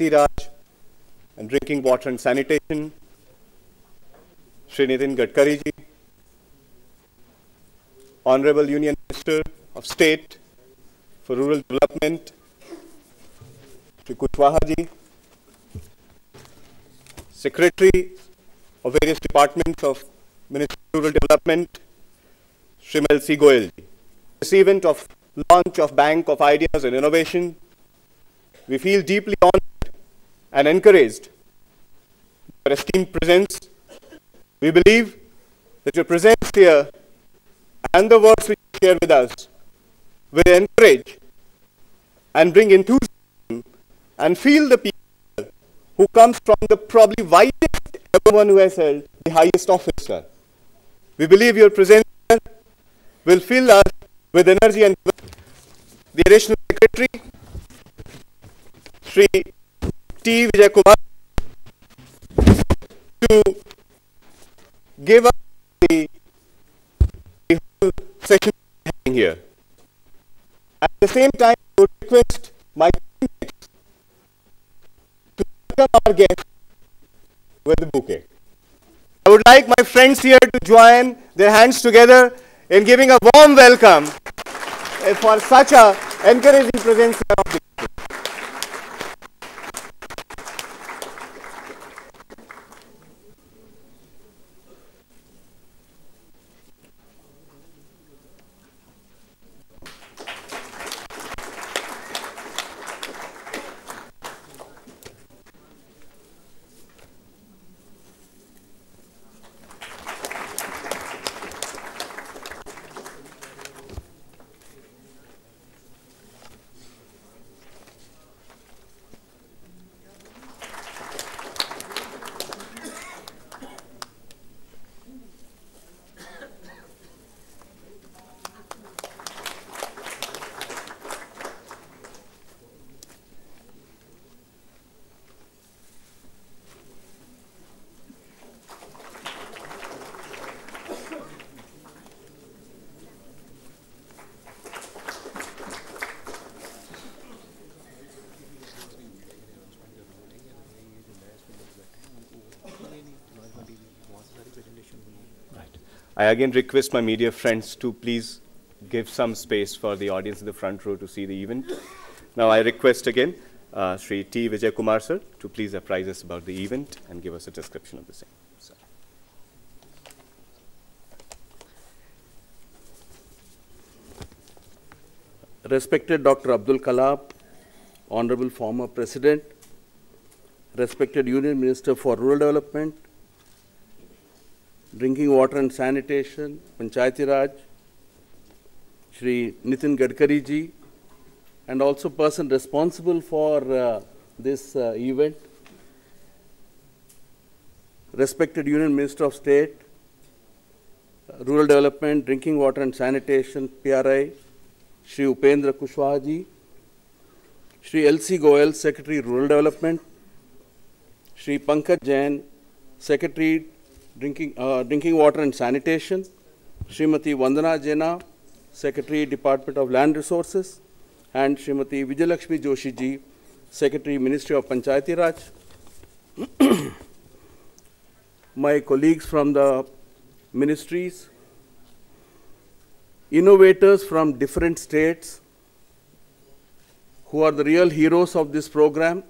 Raj and Drinking Water and Sanitation, Shri Nitin Gadkari ji, Honorable Union Minister of State for Rural Development, Shri Kushwaha ji, Secretary of various departments of Ministry of Rural Development, Shri L.C. Goyal ji. This event of launch of Bank of Ideas and Innovation, we feel deeply honored and encouraged by your esteemed presence. We believe that your presence here and the words which you share with us will encourage and bring enthusiasm and feel the people who comes from the probably widest everyone who has held the highest office, sir. We believe your presence here will fill us with energy, and the Additional Secretary, Shri T. Vijay Kumar, to give us the whole session here. At the same time, I would request my teammates to welcome our guests with the bouquet. I would like my friends here to join their hands together in giving a warm welcome for such a encouraging presence here of the I again request my media friends to please give some space for the audience in the front row to see the event. Now I request again Shri T. Vijay Kumar sir to please apprise us about the event and give us a description of the same. Sir. Respected Dr. Abdul Kalam, Honorable former President, respected Union Minister for Rural Development, Drinking Water and Sanitation, Panchayati Raj, Shri Nitin Gadkari ji, and also person responsible for this event, respected Union Minister of State, Rural Development, Drinking Water and Sanitation, PRI, Shri Upendra Kushwaha ji, Shri L.C. Goyal, Secretary Rural Development, Shri Pankaj Jain, Secretary Drinking Water and Sanitation, Srimati Vandana Jena, Secretary Department of Land Resources, and Srimati Vijayalakshmi Joshi ji, Secretary Ministry of Panchayati Raj. My colleagues from the ministries, innovators from different states who are the real heroes of this program,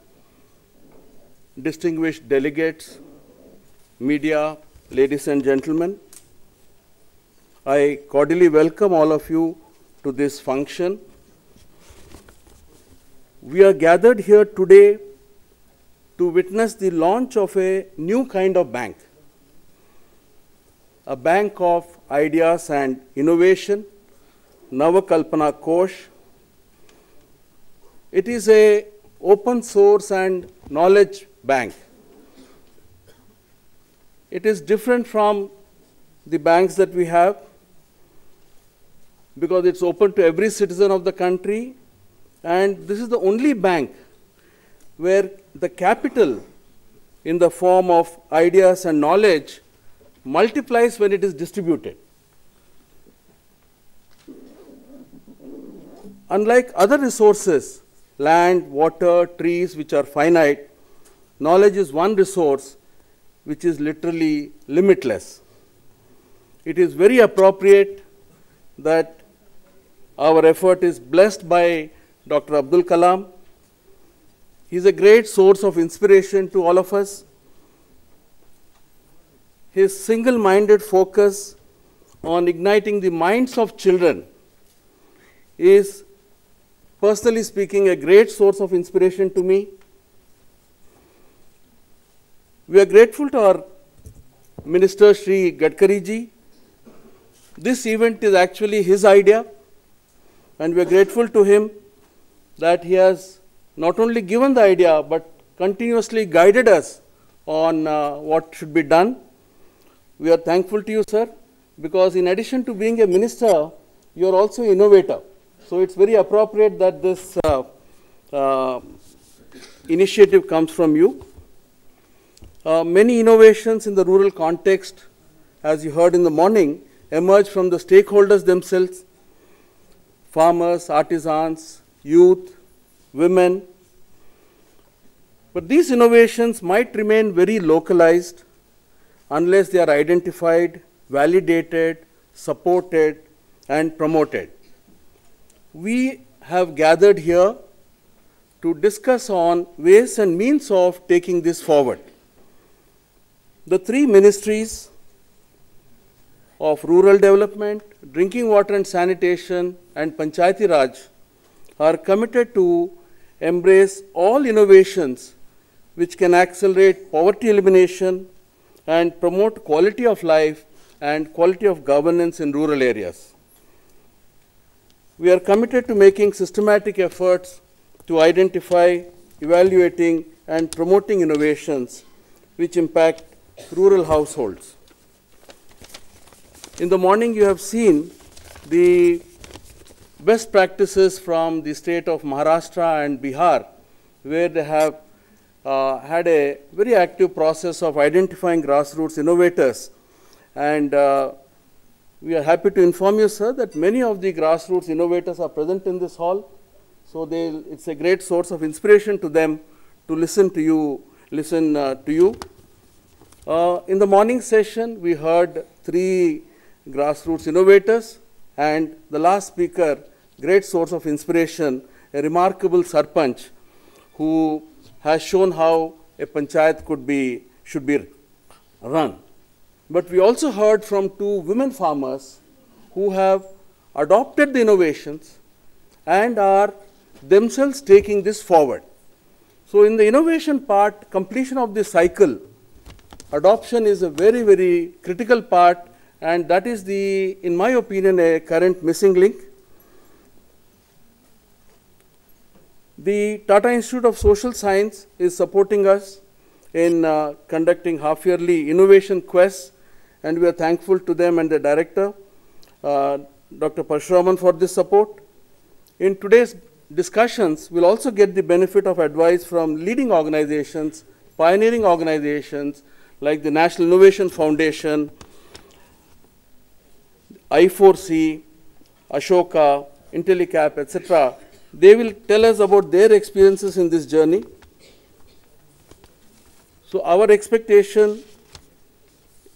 distinguished delegates, media, ladies and gentlemen, I cordially welcome all of you to this function. We are gathered here today to witness the launch of a new kind of bank, a bank of ideas and innovation, Navakalpana Kosh. It is an open source and knowledge bank. It is different from the banks that we have because it's open to every citizen of the country, and this is the only bank where the capital in the form of ideas and knowledge multiplies when it is distributed. Unlike other resources land, water, trees, which are finite, knowledge is one resource which is literally limitless. It is very appropriate that our effort is blessed by Dr. Abdul Kalam. He is a great source of inspiration to all of us. His single-minded focus on igniting the minds of children is, personally speaking, a great source of inspiration to me. We are grateful to our Minister Shri Gadkari ji. This event is actually his idea, and we are grateful to him that he has not only given the idea but continuously guided us on what should be done. We are thankful to you, sir, because in addition to being a minister, you are also an innovator. So it's very appropriate that this initiative comes from you. Many innovations in the rural context, as you heard in the morning, emerge from the stakeholders themselves: farmers, artisans, youth, women. But these innovations might remain very localized unless they are identified, validated, supported, and promoted. We have gathered here to discuss on ways and means of taking this forward. The three ministries of Rural Development, Drinking Water and Sanitation, and Panchayati Raj are committed to embrace all innovations which can accelerate poverty elimination and promote quality of life and quality of governance in rural areas. We are committed to making systematic efforts to identify, evaluating, and promoting innovations which impact rural households. In the morning, you have seen the best practices from the state of Maharashtra and Bihar, where they have had a very active process of identifying grassroots innovators. And we are happy to inform you, sir, that many of the grassroots innovators are present in this hall. So it's a great source of inspiration to them to listen to you. In the morning session, we heard three grassroots innovators, and the last speaker, great source of inspiration, a remarkable Sarpanch who has shown how a panchayat should be run. But we also heard from two women farmers who have adopted the innovations and are themselves taking this forward. So in the innovation part, completion of this cycle, adoption is a very, very critical part, and that is in my opinion, a current missing link. The Tata Institute of Social Science is supporting us in conducting half-yearly innovation quests, and we are thankful to them and the director, Dr. Parshuraman, for this support. In today's discussions, we'll also get the benefit of advice from leading organizations, pioneering organizations like the National Innovation Foundation, I4C, Ashoka, Intellicap, etc. They will tell us about their experiences in this journey. So our expectation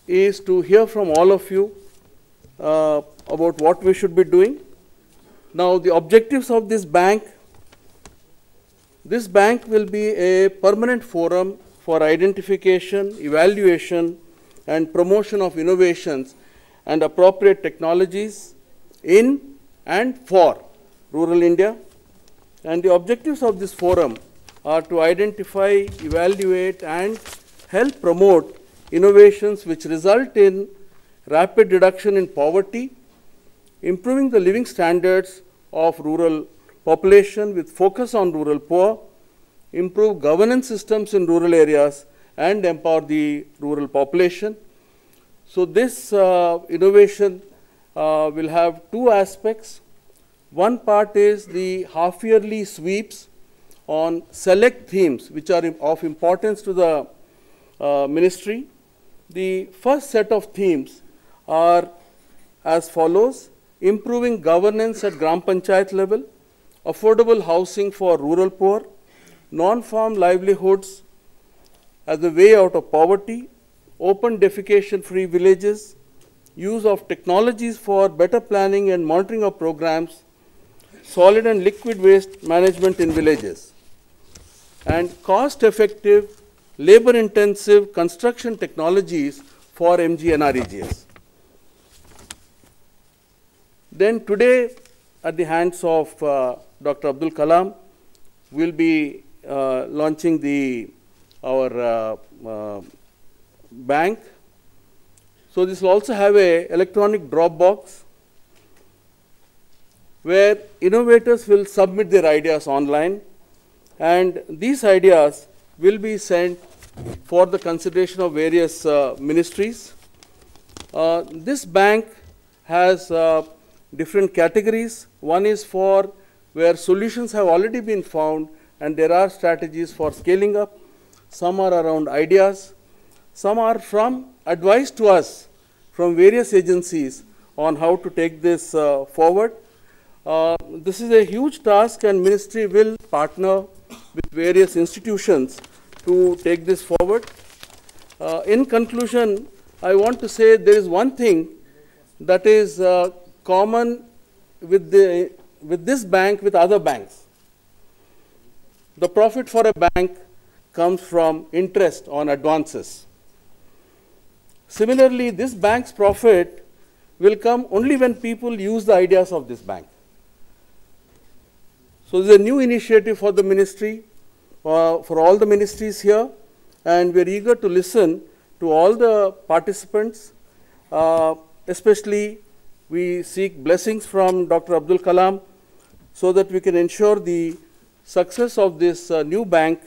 is to hear from all of you about what we should be doing. Now, the objectives of this bank will be a permanent forum for identification, evaluation, and promotion of innovations and appropriate technologies in and for rural India. And the objectives of this forum are to identify, evaluate, and help promote innovations which result in rapid reduction in poverty, improving the living standards of rural population with focus on rural poor, improve governance systems in rural areas, and empower the rural population. So this innovation will have two aspects. One part is the half-yearly sweeps on select themes which are of importance to the ministry. The first set of themes are as follows: improving governance at Gram Panchayat level, affordable housing for rural poor, non-farm livelihoods as a way out of poverty, open defecation-free villages, use of technologies for better planning and monitoring of programs, solid and liquid waste management in villages, and cost-effective, labor-intensive construction technologies for MGNREGS. Then today, at the hands of Dr. Abdul Kalam, we'll be launching our bank. So this will also have an electronic drop box where innovators will submit their ideas online, and these ideas will be sent for the consideration of various ministries. This bank has different categories. One is for where solutions have already been found and there are strategies for scaling up. Some are around ideas. Some are from advice to us from various agencies on how to take this forward. This is a huge task, and ministry will partner with various institutions to take this forward. In conclusion, I want to say there is one thing that is common with this bank with other banks. The profit for a bank comes from interest on advances. Similarly, this bank's profit will come only when people use the ideas of this bank. So this is a new initiative for the ministry, for all the ministries here, and we're eager to listen to all the participants. Especially, we seek blessings from Dr. Abdul Kalam so that we can ensure the success of this new bank,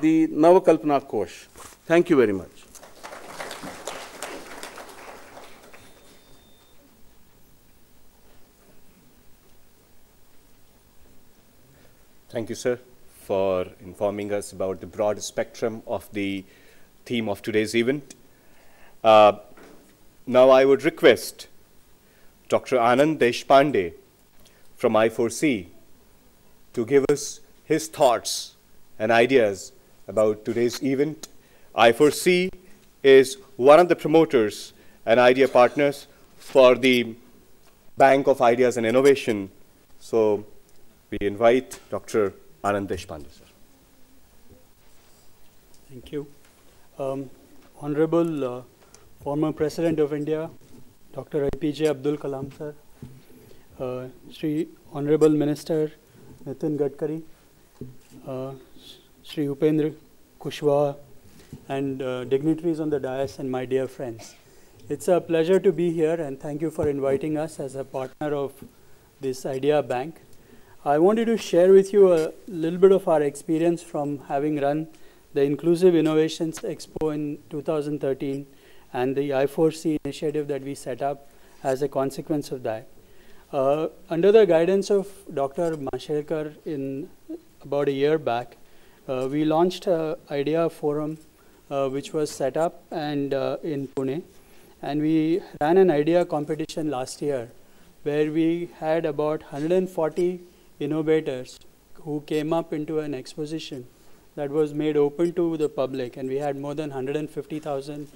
the Navakalpana Kosh. Thank you very much. Thank you, sir, for informing us about the broad spectrum of the theme of today's event. Now I would request Dr. Anand Deshpande from I4C to give us his thoughts and ideas about today's event. I4C is one of the promoters and idea partners for the Bank of Ideas and Innovation. So we invite Dr. Anand Deshpande, sir. Thank you. Honorable former President of India, Dr. APJ Abdul Kalam, sir, Shri Honorable Minister Nitin Gadkari, Shri Upendra Kushwaha, and dignitaries on the dais, and my dear friends. It's a pleasure to be here, and thank you for inviting us as a partner of this Idea Bank. I wanted to share with you a little bit of our experience from having run the Inclusive Innovations Expo in 2013 and the I4C initiative that we set up as a consequence of that. Under the guidance of Dr. Mashelkar in about a year back, we launched an idea forum which was set up and in Pune, and we ran an idea competition last year where we had about 140 innovators who came up into an exposition that was made open to the public, and we had more than 150,000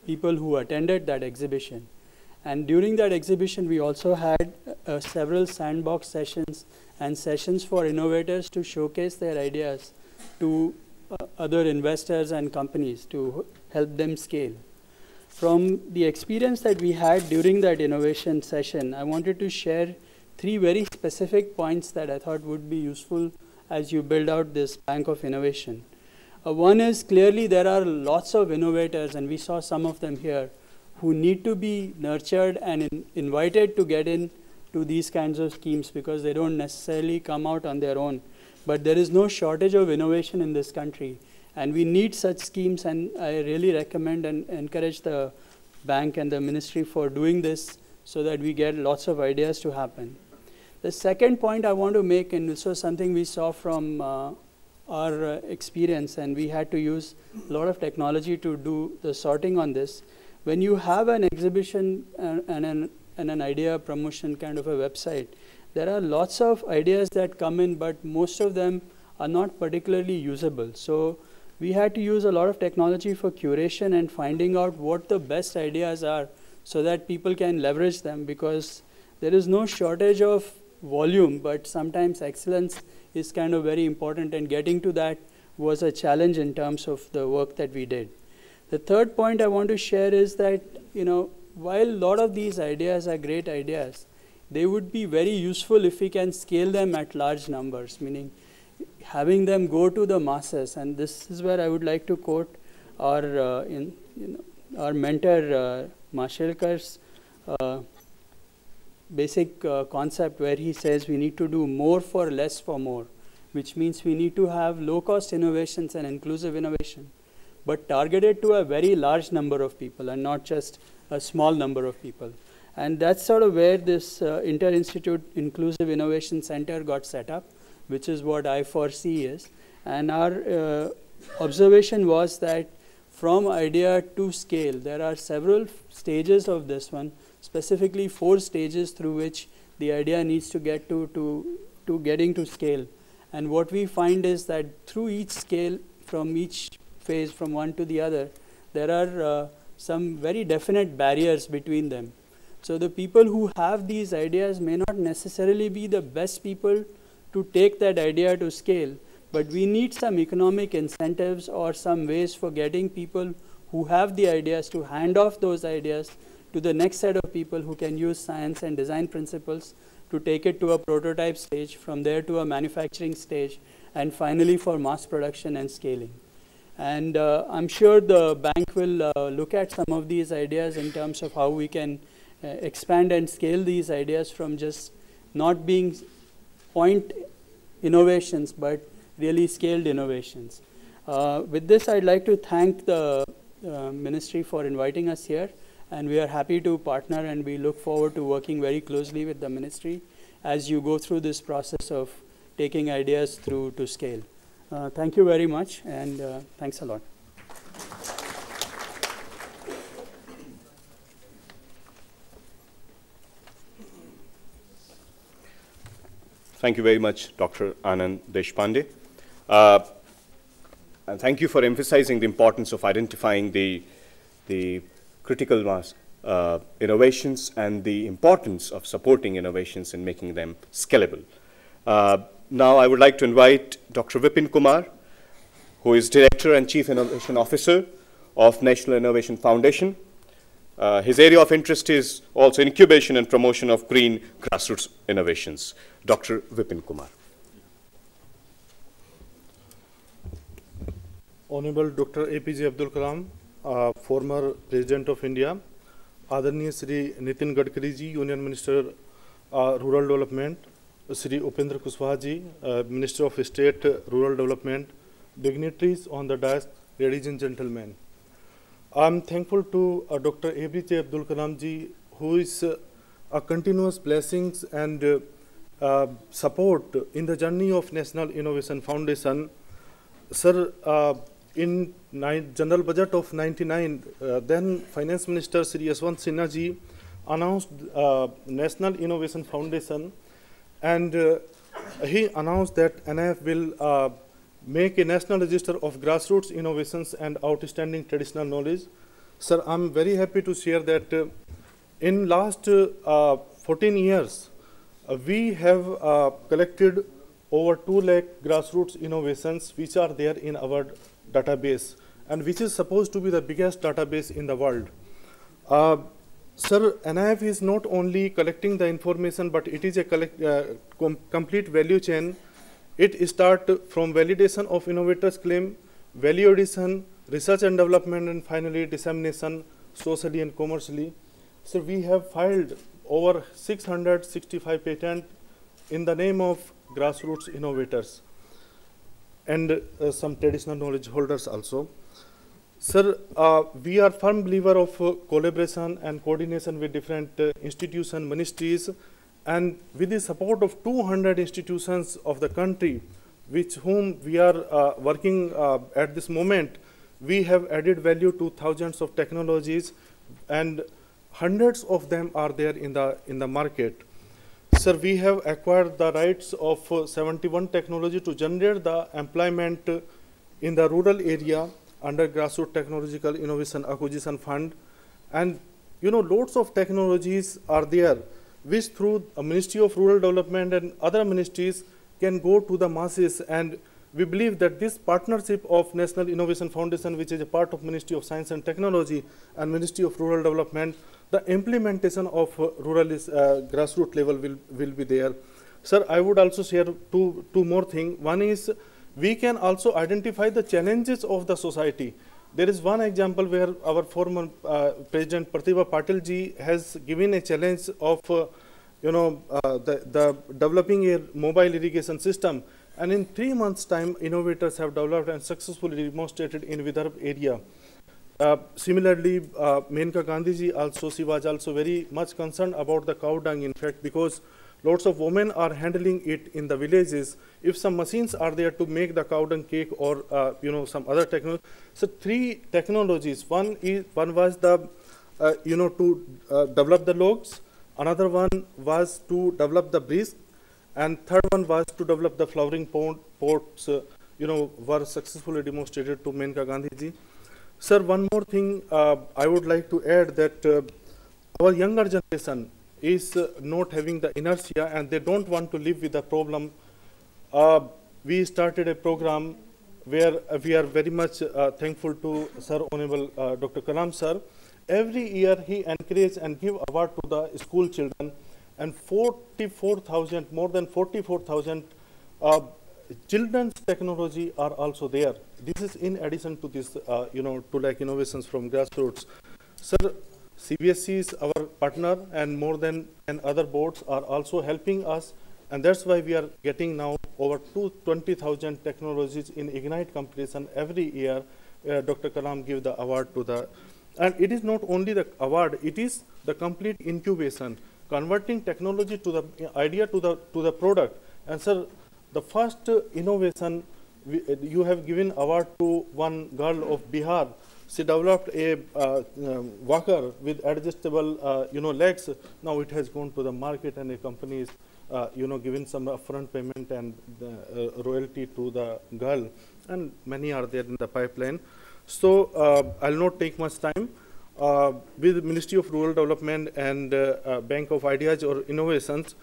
people who attended that exhibition. And during that exhibition, we also had several sandbox sessions and sessions for innovators to showcase their ideas to other investors and companies to help them scale. From the experience that we had during that innovation session, I wanted to share 3 very specific points that I thought would be useful as you build out this bank of innovation. One is clearly there are lots of innovators, and we saw some of them here, who need to be nurtured and invited to get in to these kinds of schemes because they don't necessarily come out on their own. But there is no shortage of innovation in this country, and we need such schemes, and I really recommend and encourage the bank and the ministry for doing this so that we get lots of ideas to happen. The second point I want to make, and this was something we saw from our experience, and we had to use a lot of technology to do the sorting on this. When you have an exhibition and an idea promotion kind of a website, there are lots of ideas that come in, but most of them are not particularly usable. So we had to use a lot of technology for curation and finding out what the best ideas are so that people can leverage them, because there is no shortage of volume, but sometimes excellence is kind of very important, and getting to that was a challenge in terms of the work that we did. The third point I want to share is that, while a lot of these ideas are great ideas, they would be very useful if we can scale them at large numbers, meaning having them go to the masses. And this is where I would like to quote our, our mentor, Mashelkar's basic concept, where he says we need to do more for less for more, which means we need to have low-cost innovations and inclusive innovation, but targeted to a very large number of people and not just a small number of people. And that's sort of where this Inter-Institute Inclusive Innovation Center got set up, which is what I4C is. And our observation was that from idea to scale, there are several stages of this one, specifically 4 stages through which the idea needs to get to getting to scale. And what we find is that through each scale, from each phase, from one to the other, there are some very definite barriers between them. So the people who have these ideas may not necessarily be the best people to take that idea to scale, but we need some economic incentives or some ways for getting people who have the ideas to hand off those ideas to the next set of people who can use science and design principles to take it to a prototype stage, from there to a manufacturing stage, and finally for mass production and scaling. And I'm sure the bank will look at some of these ideas in terms of how we can expand and scale these ideas from just not being point innovations, but really scaled innovations. With this, I'd like to thank the Ministry for inviting us here, and we are happy to partner, and we look forward to working very closely with the Ministry as you go through this process of taking ideas through to scale. Thank you very much, and thanks a lot. Thank you very much, Dr. Anand Deshpande. And thank you for emphasizing the importance of identifying the critical mass innovations and the importance of supporting innovations and making them scalable. Now I would like to invite Dr. Vipin Kumar, who is Director and Chief Innovation Officer of National Innovation Foundation. His area of interest is also incubation and promotion of green grassroots innovations. Dr. Vipin Kumar. Honorable Dr. APJ Abdul Kalam, former President of India, Adarniya Shri Nitin Gadkari ji, Union Minister Rural Development, Shri Upendra Kushwaha ji, Minister of State Rural Development, dignitaries on the dais, ladies and gentlemen. I am thankful to Dr. APJ Abdul Kalam ji, who is a continuous blessings and support in the journey of National Innovation Foundation. Sir, in General Budget of 99, then Finance Minister Shri Yashwant Sinha ji announced National Innovation Foundation, and he announced that NIF will make a national register of grassroots innovations and outstanding traditional knowledge. Sir, I'm very happy to share that in last 14 years, we have collected over 2 lakh grassroots innovations which are there in our database, and which is supposed to be the biggest database in the world. Sir, NIF is not only collecting the information, but it is a complete value chain. It starts from validation of innovators' claim, value addition, research and development, and finally dissemination socially and commercially. So we have filed over 665 patents in the name of grassroots innovators and some traditional knowledge holders also. Sir, we are firm believer of collaboration and coordination with different institutions, ministries, and with the support of 200 institutions of the country, with whom we are working at this moment, we have added value to thousands of technologies, and hundreds of them are there in the market. sir, we have acquired the rights of 71 technology to generate the employment in the rural area under Grassroots Technological Innovation Acquisition Fund. And you know, lots of technologies are there which through a Ministry of Rural Development and other ministries can go to the masses. And we believe that this partnership of National Innovation Foundation, which is a part of Ministry of Science and Technology and Ministry of Rural Development, the implementation of rural grassroots level will be there. Sir, I would also share two more things. One is we can also identify the challenges of the society. There is one example where our former President Pratibha Patil ji has given a challenge of the developing a mobile irrigation system, and in 3 months' time, innovators have developed and successfully demonstrated in Vidarbha area. Similarly, Menka Gandhi ji also, she was also very much concerned about the cow dung, in fact, because lots of women are handling it in the villages. If some machines are there to make the cow dung cake or some other technology. So 3 technologies. One was the to develop the logs. Another one was to develop the breeze, and third one was to develop the flowering pots. Were successfully demonstrated to Menka Gandhi ji. Sir, one more thing I would like to add that our younger generation is not having the inertia and they don't want to live with the problem. We started a program where we are very much thankful to Sir Honorable Dr. Kalam sir. Every year he encourages and give award to the school children, and more than 44,000 children's technology are also there. This is in addition to this, to like innovations from grassroots. Sir, CBSE is our partner, and more than 10 other boards are also helping us, and that's why we are getting now over 20,000 technologies in Ignite competition every year. Dr. Kalam give the award to the, and it is not only the award, it is the complete incubation, converting technology to the idea to the product. And sir, the first innovation, you have given award to one girl of Bihar. She developed a walker with adjustable, legs. Now it has gone to the market, and a company is, given some upfront payment and royalty to the girl, and many are there in the pipeline. So I'll not take much time. With Ministry of Rural Development and Bank of Ideas or Innovations,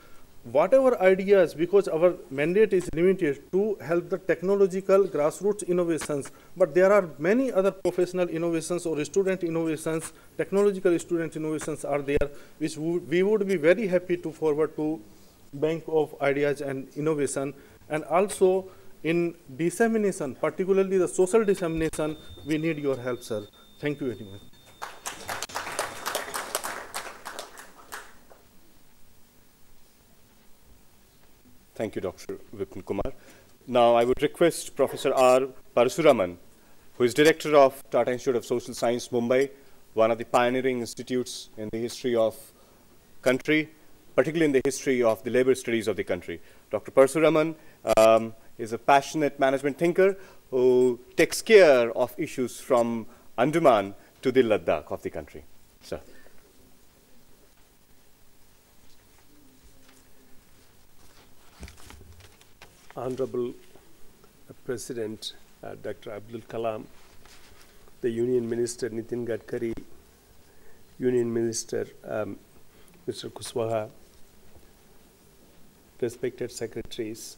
whatever ideas, because our mandate is limited to help the technological grassroots innovations, but there are many other professional innovations or student innovations, technological student innovations are there, which we would be very happy to forward to Bank of Ideas and Innovation. And also in dissemination, particularly the social dissemination, we need your help, sir. Thank you very much. Thank you, Dr. Vipin Kumar. Now, I would request Professor R. Parasuraman, who is Director of Tata Institute of Social Science, Mumbai, one of the pioneering institutes in the history of country, particularly in the history of the labor studies of the country. Dr. Parasuraman is a passionate management thinker who takes care of issues from Andaman to the Ladakh of the country. Sir. Honorable President Dr. Abdul Kalam, the Union Minister Nitin Gadkari, Union Minister Mr. Kushwaha, respected secretaries,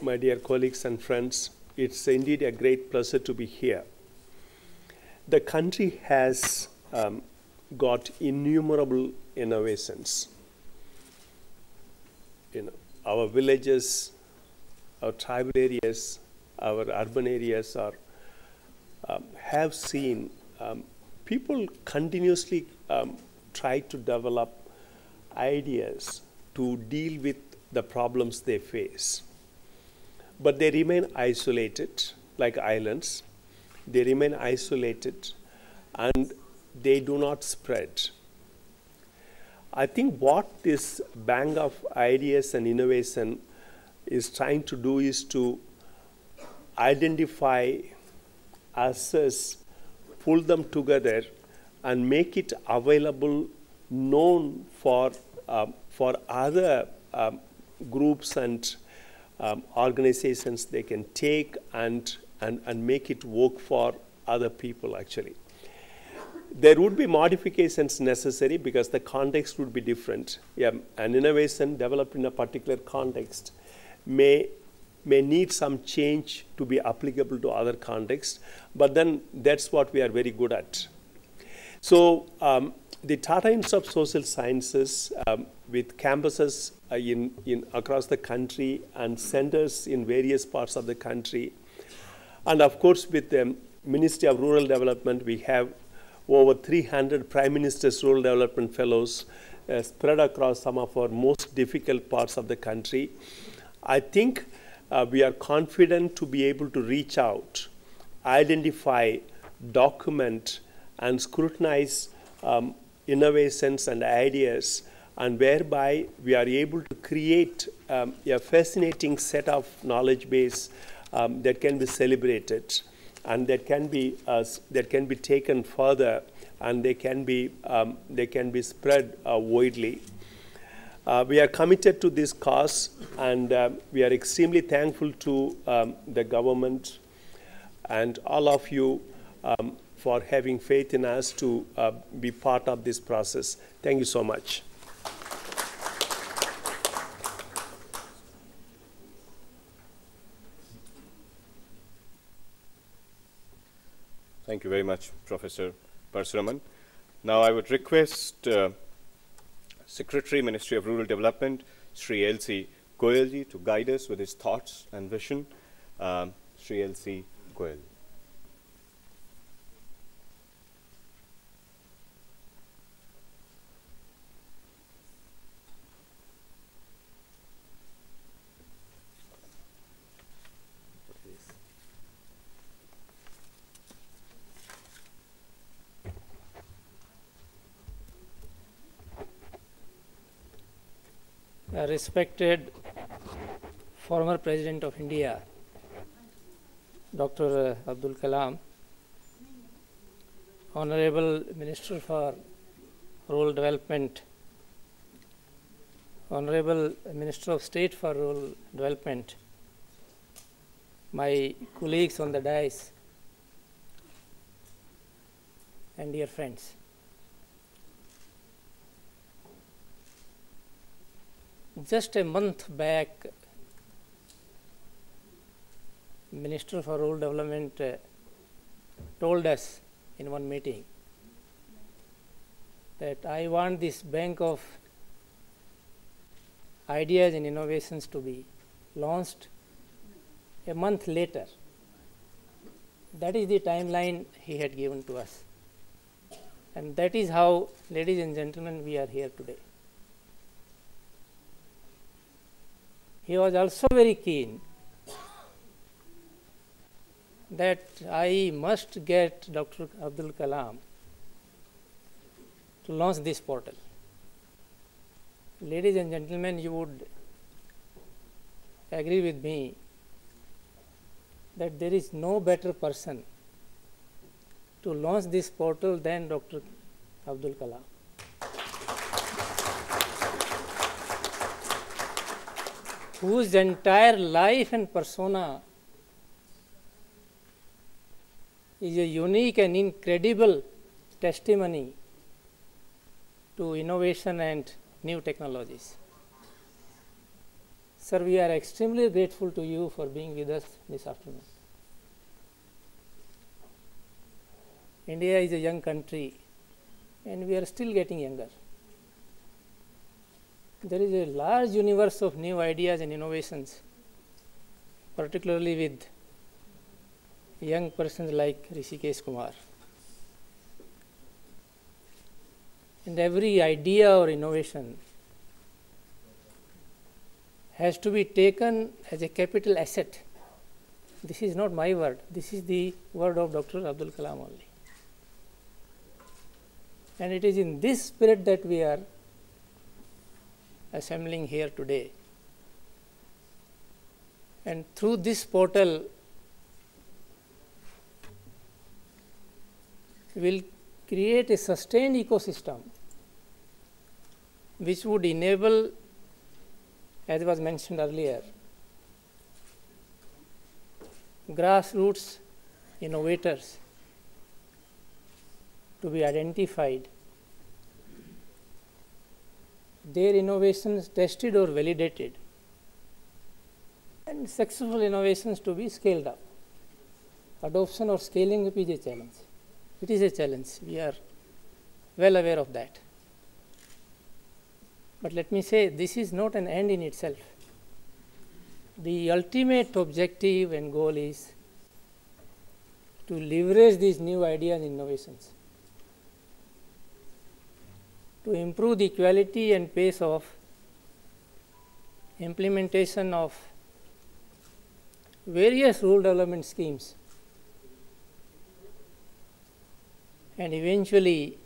my dear colleagues and friends, it's indeed a great pleasure to be here. The country has got innumerable innovations. Our villages, our tribal areas, our urban areas are have seen people continuously try to develop ideas to deal with the problems they face. But they remain isolated, like islands. They remain isolated, and they do not spread. I think what this Bank of Ideas and Innovation is trying to do is to identify, assess, pull them together, and make it available known for other groups and organizations they can take and make it work for other people actually. There would be modifications necessary because the context would be different. Yeah, an innovation developed in a particular context may need some change to be applicable to other contexts, but then that's what we are very good at. So the Tata Institute of Social Sciences with campuses in across the country and centers in various parts of the country, and of course with the Ministry of Rural Development, we have over 300 Prime Minister's Rural Development Fellows spread across some of our most difficult parts of the country. I think we are confident to be able to reach out, identify, document, and scrutinize innovations and ideas, and whereby we are able to create a fascinating set of knowledge base that can be celebrated, and that can be taken further, and they can be spread widely. We are committed to this cause, and we are extremely thankful to the government and all of you for having faith in us to be part of this process. Thank you so much. Thank you very much, Professor Parasuraman. Now I would request Secretary, Ministry of Rural Development, Sri L.C. Goyalji, to guide us with his thoughts and vision. Sri L.C. Goyal. Respected former President of India, Dr. Abdul Kalam, Honorable Minister for Rural Development, Honorable Minister of State for Rural Development, my colleagues on the dais, and dear friends. Just a month back, Minister for Rural Development told us in one meeting that I want this bank of ideas and innovations to be launched a month later. That is the timeline he had given to us. And that is how, ladies and gentlemen, we are here today. He was also very keen that I must get Dr. Abdul Kalam to launch this portal. Ladies and gentlemen, you would agree with me that there is no better person to launch this portal than Dr. Abdul Kalam. Whose entire life and persona is a unique and incredible testimony to innovation and new technologies. Sir, we are extremely grateful to you for being with us this afternoon. India is a young country, and we are still getting younger. There is a large universe of new ideas and innovations, particularly with young persons like Rishikesh Kumar. And every idea or innovation has to be taken as a capital asset. This is not my word, this is the word of Dr. Abdul Kalam only. And it is in this spirit that we are assembling here today. And through this portal, we will create a sustained ecosystem which would enable, as was mentioned earlier, grassroots innovators to be identified, their innovations tested or validated, and successful innovations to be scaled up. Adoption or scaling up is a challenge. It is a challenge. We are well aware of that. But let me say, this is not an end in itself. The ultimate objective and goal is to leverage these new ideas and innovations to improve the quality and pace of implementation of various rural development schemes, and eventually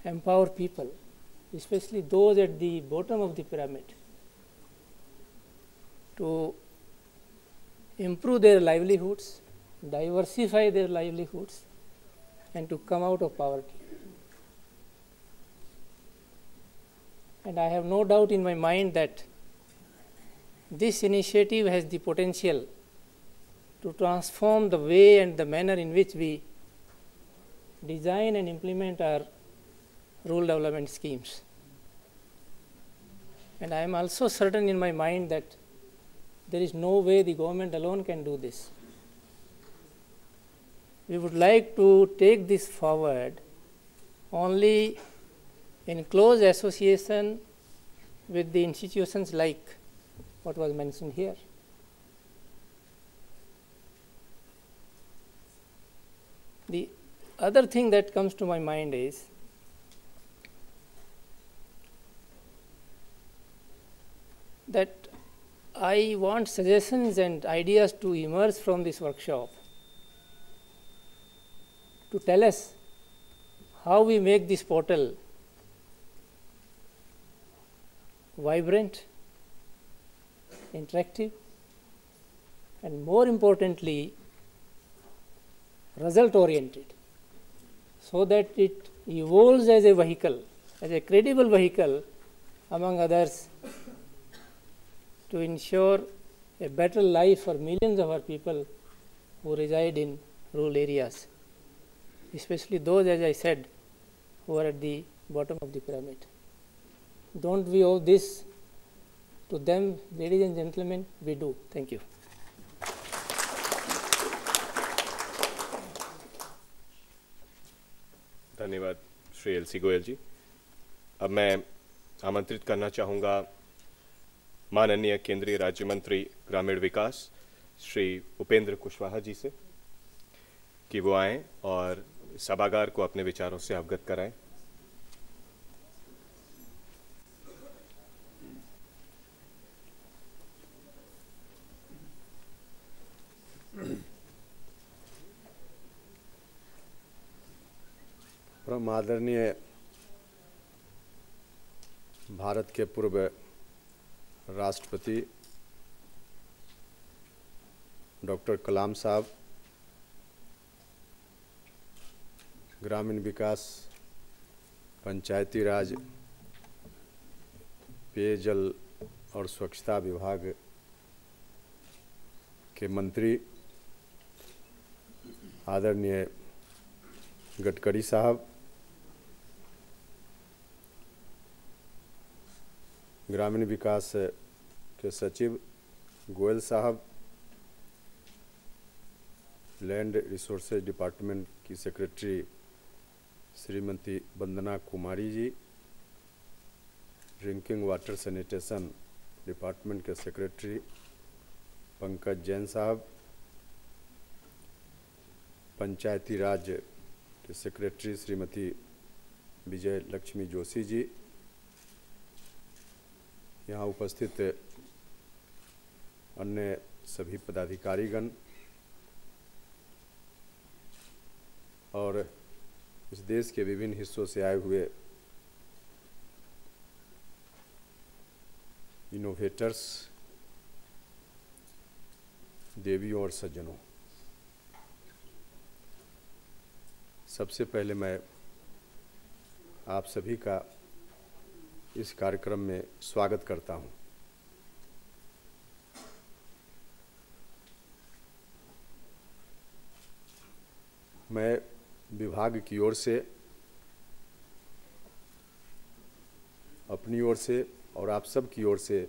empower people, especially those at the bottom of the pyramid, to improve their livelihoods, diversify their livelihoods, and to come out of poverty. And I have no doubt in my mind that this initiative has the potential to transform the way and the manner in which we design and implement our rural development schemes. And I am also certain in my mind that there is no way the government alone can do this. We would like to take this forward only in close association with the institutions like what was mentioned here. The other thing that comes to my mind is that I want suggestions and ideas to emerge from this workshop to tell us how we make this portal vibrant, interactive, and more importantly, result oriented, so that it evolves as a vehicle, as a credible vehicle, among others, to ensure a better life for millions of our people who reside in rural areas, especially those, as I said, who are at the bottom of the pyramid. Don't we owe this to them, ladies and gentlemen? We do. Thank you. धन्यवाद Shri L C Goyal जी। अब मैं आमंत्रित करना चाहूँगा माननीय केंद्रीय राज्य मंत्री ग्रामीण विकास श्री उपेंद्र कुशवाहा जी से कि वो आएं और सभागार को अपने विचारों से अवगत कराएं। परम आदरणीय भारत के पूर्व राष्ट्रपति डॉक्टर कलाम साहब, ग्रामीण विकास, पंचायती राज, पेयजल और स्वच्छता विभाग के मंत्री आदरणीय गडकरी साहब, ग्रामीण विकास के सचिव गोयल साहब, लैंड रिसोर्सेज डिपार्टमेंट की secretary Shrimati Vandana Kumari ji, drinking water sanitation department के सेक्रेटरी पंकज जैन साहब, पंचायती राज के सेक्रेटरी श्रीमती विजय लक्ष्मी जोशी जी, यहाँ उपस्थित अन्य सभी पदाधिकारीगण और इस देश के विभिन्न हिस्सों से आए हुए इनोवेटर्स, देवियों और सज्जनों, सबसे पहले मैं आप सभी का इस कार्यक्रम में स्वागत करता हूं। मैं विभाग की ओर से, अपनी ओर से और आप सब की ओर से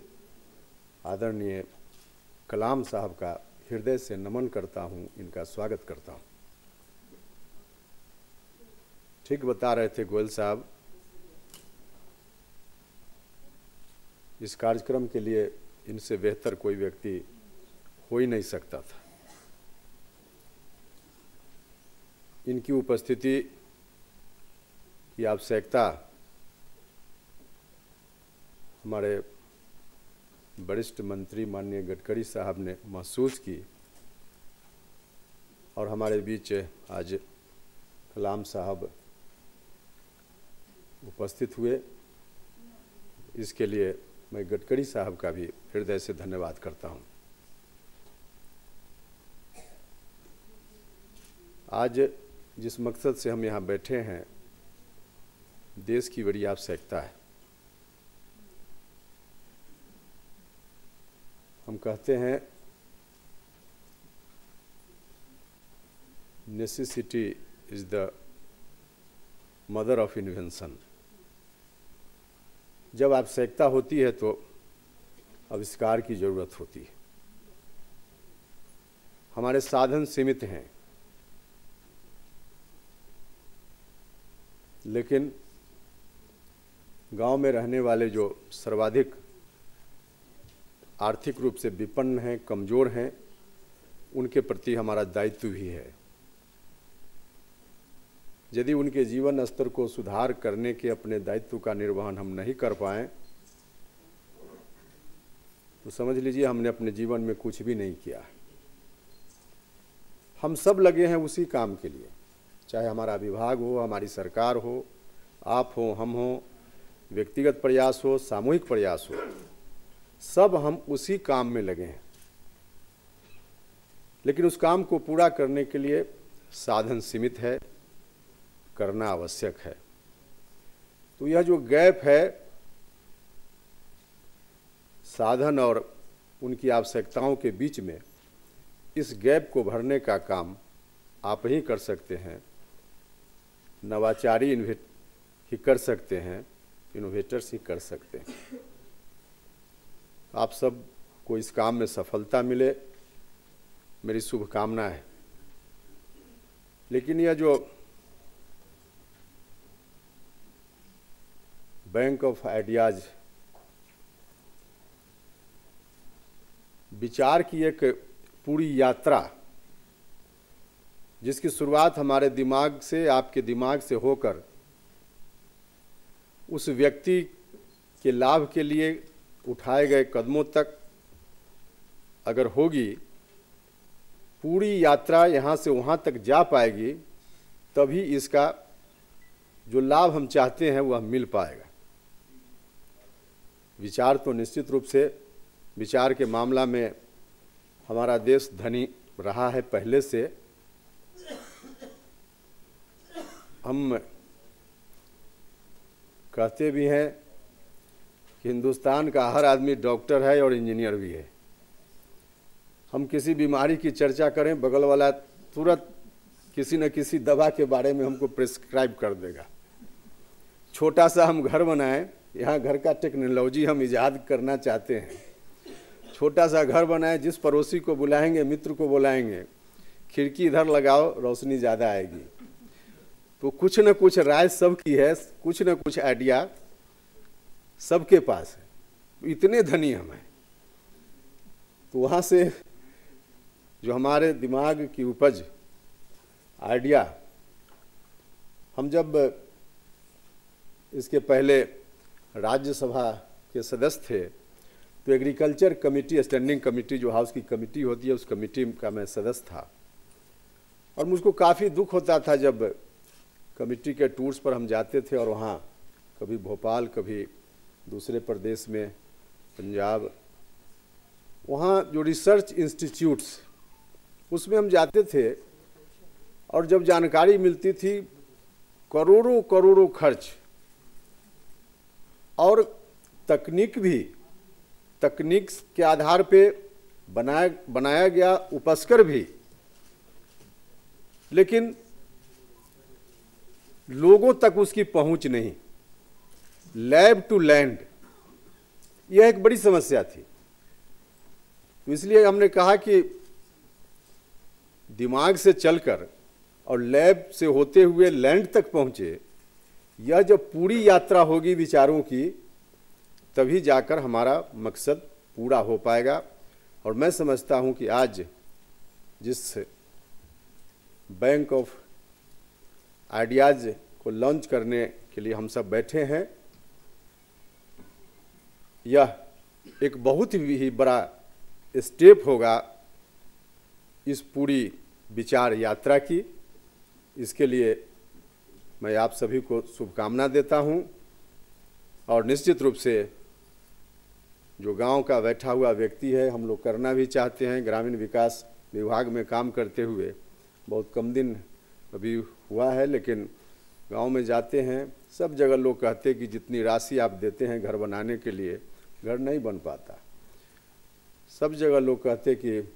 आदरणीय कलाम साहब का हृदय से नमन करता हूं, इनका स्वागत करता हूं। ठीक बता रहे थे गोयल साहब, इस कार्यक्रम के लिए इनसे बेहतर कोई व्यक्ति हो ही नहीं सकता था। इनकी उपस्थिति की आवश्यकता हमारे वरिष्ठ मंत्री माननीय गडकरी साहब ने महसूस की और हमारे बीच आज कलाम साहब उपस्थित हुए। इसके लिए मैं गडकरी साहब का भी हृदय से धन्यवाद करता हूं। आज जिस मकसद से हम यहाँ बैठे हैं, देश की बड़ी आवश्यकता है। हम कहते हैं necessity is the mother of invention. जब आवश्यकता होती है तो आविष्कार की जरूरत होती है। हमारे साधन सीमित हैं, लेकिन गांव में रहने वाले जो सर्वाधिक आर्थिक रूप से विपन्न हैं, कमजोर हैं, उनके प्रति हमारा दायित्व भी है। यदि उनके जीवन स्तर को सुधार करने के अपने दायित्व का निर्वहन हम नहीं कर पाएं, तो समझ लीजिए हमने अपने जीवन में कुछ भी नहीं किया। हम सब लगे हैं उसी काम के लिए, चाहे हमारा विभाग हो, हमारी सरकार हो, आप हो, हम हो, व्यक्तिगत प्रयास हो, सामूहिक प्रयास हो, सब हम उसी काम में लगे हैं। लेकिन उस काम को पूरा करने के लिए साधन सीमित है, करना आवश्यक है। तो यह जो गैप है साधन और उनकी आवश्यकताओं के बीच में, इस गैप को भरने का काम आप ही कर सकते हैं। नवाचारी ही कर सकते हैं, इनोवेटर्स ही कर सकते हैं। आप सब को इस काम में सफलता मिले, मेरी शुभकामना है। लेकिन यह जो बैंक ऑफ आइडियाज विचार की एक पूरी यात्रा, जिसकी शुरुआत हमारे दिमाग से, आपके दिमाग से होकर उस व्यक्ति के लाभ के लिए उठाए गए कदमों तक अगर होगी, पूरी यात्रा यहाँ से वहाँ तक जा पाएगी, तभी इसका जो लाभ हम चाहते हैं वह मिल पाएगा। विचार तो निश्चित रूप से, विचार के मामला में हमारा देश धनी रहा है पहले से। हम कहते भी हैं कि हिंदुस्तान का हर आदमी डॉक्टर है और इंजीनियर भी है। हम किसी बीमारी की चर्चा करें, बगल वाला तुरंत किसी न किसी दवा के बारे में हमको प्रिस्क्राइब कर देगा। छोटा सा हम घर बनाएं, यहाँ घर का टेक्नोलॉजी हम इजाद करना चाहते हैं। छोटा सा घर बनाएं, जिस पड़ोसी को बुलाएंगे, मित्र को बुलाएंगे, खिड़की इधर लगाओ, रोशनी ज़्यादा आएगी। तो कुछ न कुछ राय सबकी है, कुछ न कुछ आइडिया सबके पास है। इतने धनी हम हैं। तो वहाँ से जो हमारे दिमाग की उपज आइडिया, हम जब इसके पहले राज्यसभा के सदस्य थे तो एग्रीकल्चर कमेटी, स्टैंडिंग कमेटी, जो हाउस की कमेटी होती है, उस कमेटी का मैं सदस्य था। और मुझको काफ़ी दुख होता था जब कमेटी के टूर्स पर हम जाते थे और वहाँ कभी भोपाल, कभी दूसरे प्रदेश में, पंजाब, वहाँ जो रिसर्च इंस्टीट्यूट्स, उसमें हम जाते थे और जब जानकारी मिलती थी करोड़ों करोड़ों खर्च और तकनीक भी, तकनीक के आधार पे बनाया गया उपस्कर भी, लेकिन लोगों तक उसकी पहुंच नहीं। लैब टू लैंड, यह एक बड़ी समस्या थी। तो इसलिए हमने कहा कि दिमाग से चलकर और लैब से होते हुए लैंड तक पहुंचे, यह जब पूरी यात्रा होगी विचारों की, तभी जाकर हमारा मकसद पूरा हो पाएगा। और मैं समझता हूं कि आज जिस बैंक ऑफ आइडियाज़ को लॉन्च करने के लिए हम सब बैठे हैं, यह एक बहुत ही बड़ा स्टेप होगा इस पूरी विचार यात्रा की। इसके लिए मैं आप सभी को शुभकामना देता हूं। और निश्चित रूप से जो गांव का बैठा हुआ व्यक्ति है, हम लोग करना भी चाहते हैं। ग्रामीण विकास विभाग में काम करते हुए बहुत कम दिन अभी हुआ है, लेकिन गांव में जाते हैं, सब जगह लोग कहते हैं कि जितनी राशि आप देते हैं घर बनाने के लिए, घर नहीं बन पाता। सब जगह लोग कहते हैं कि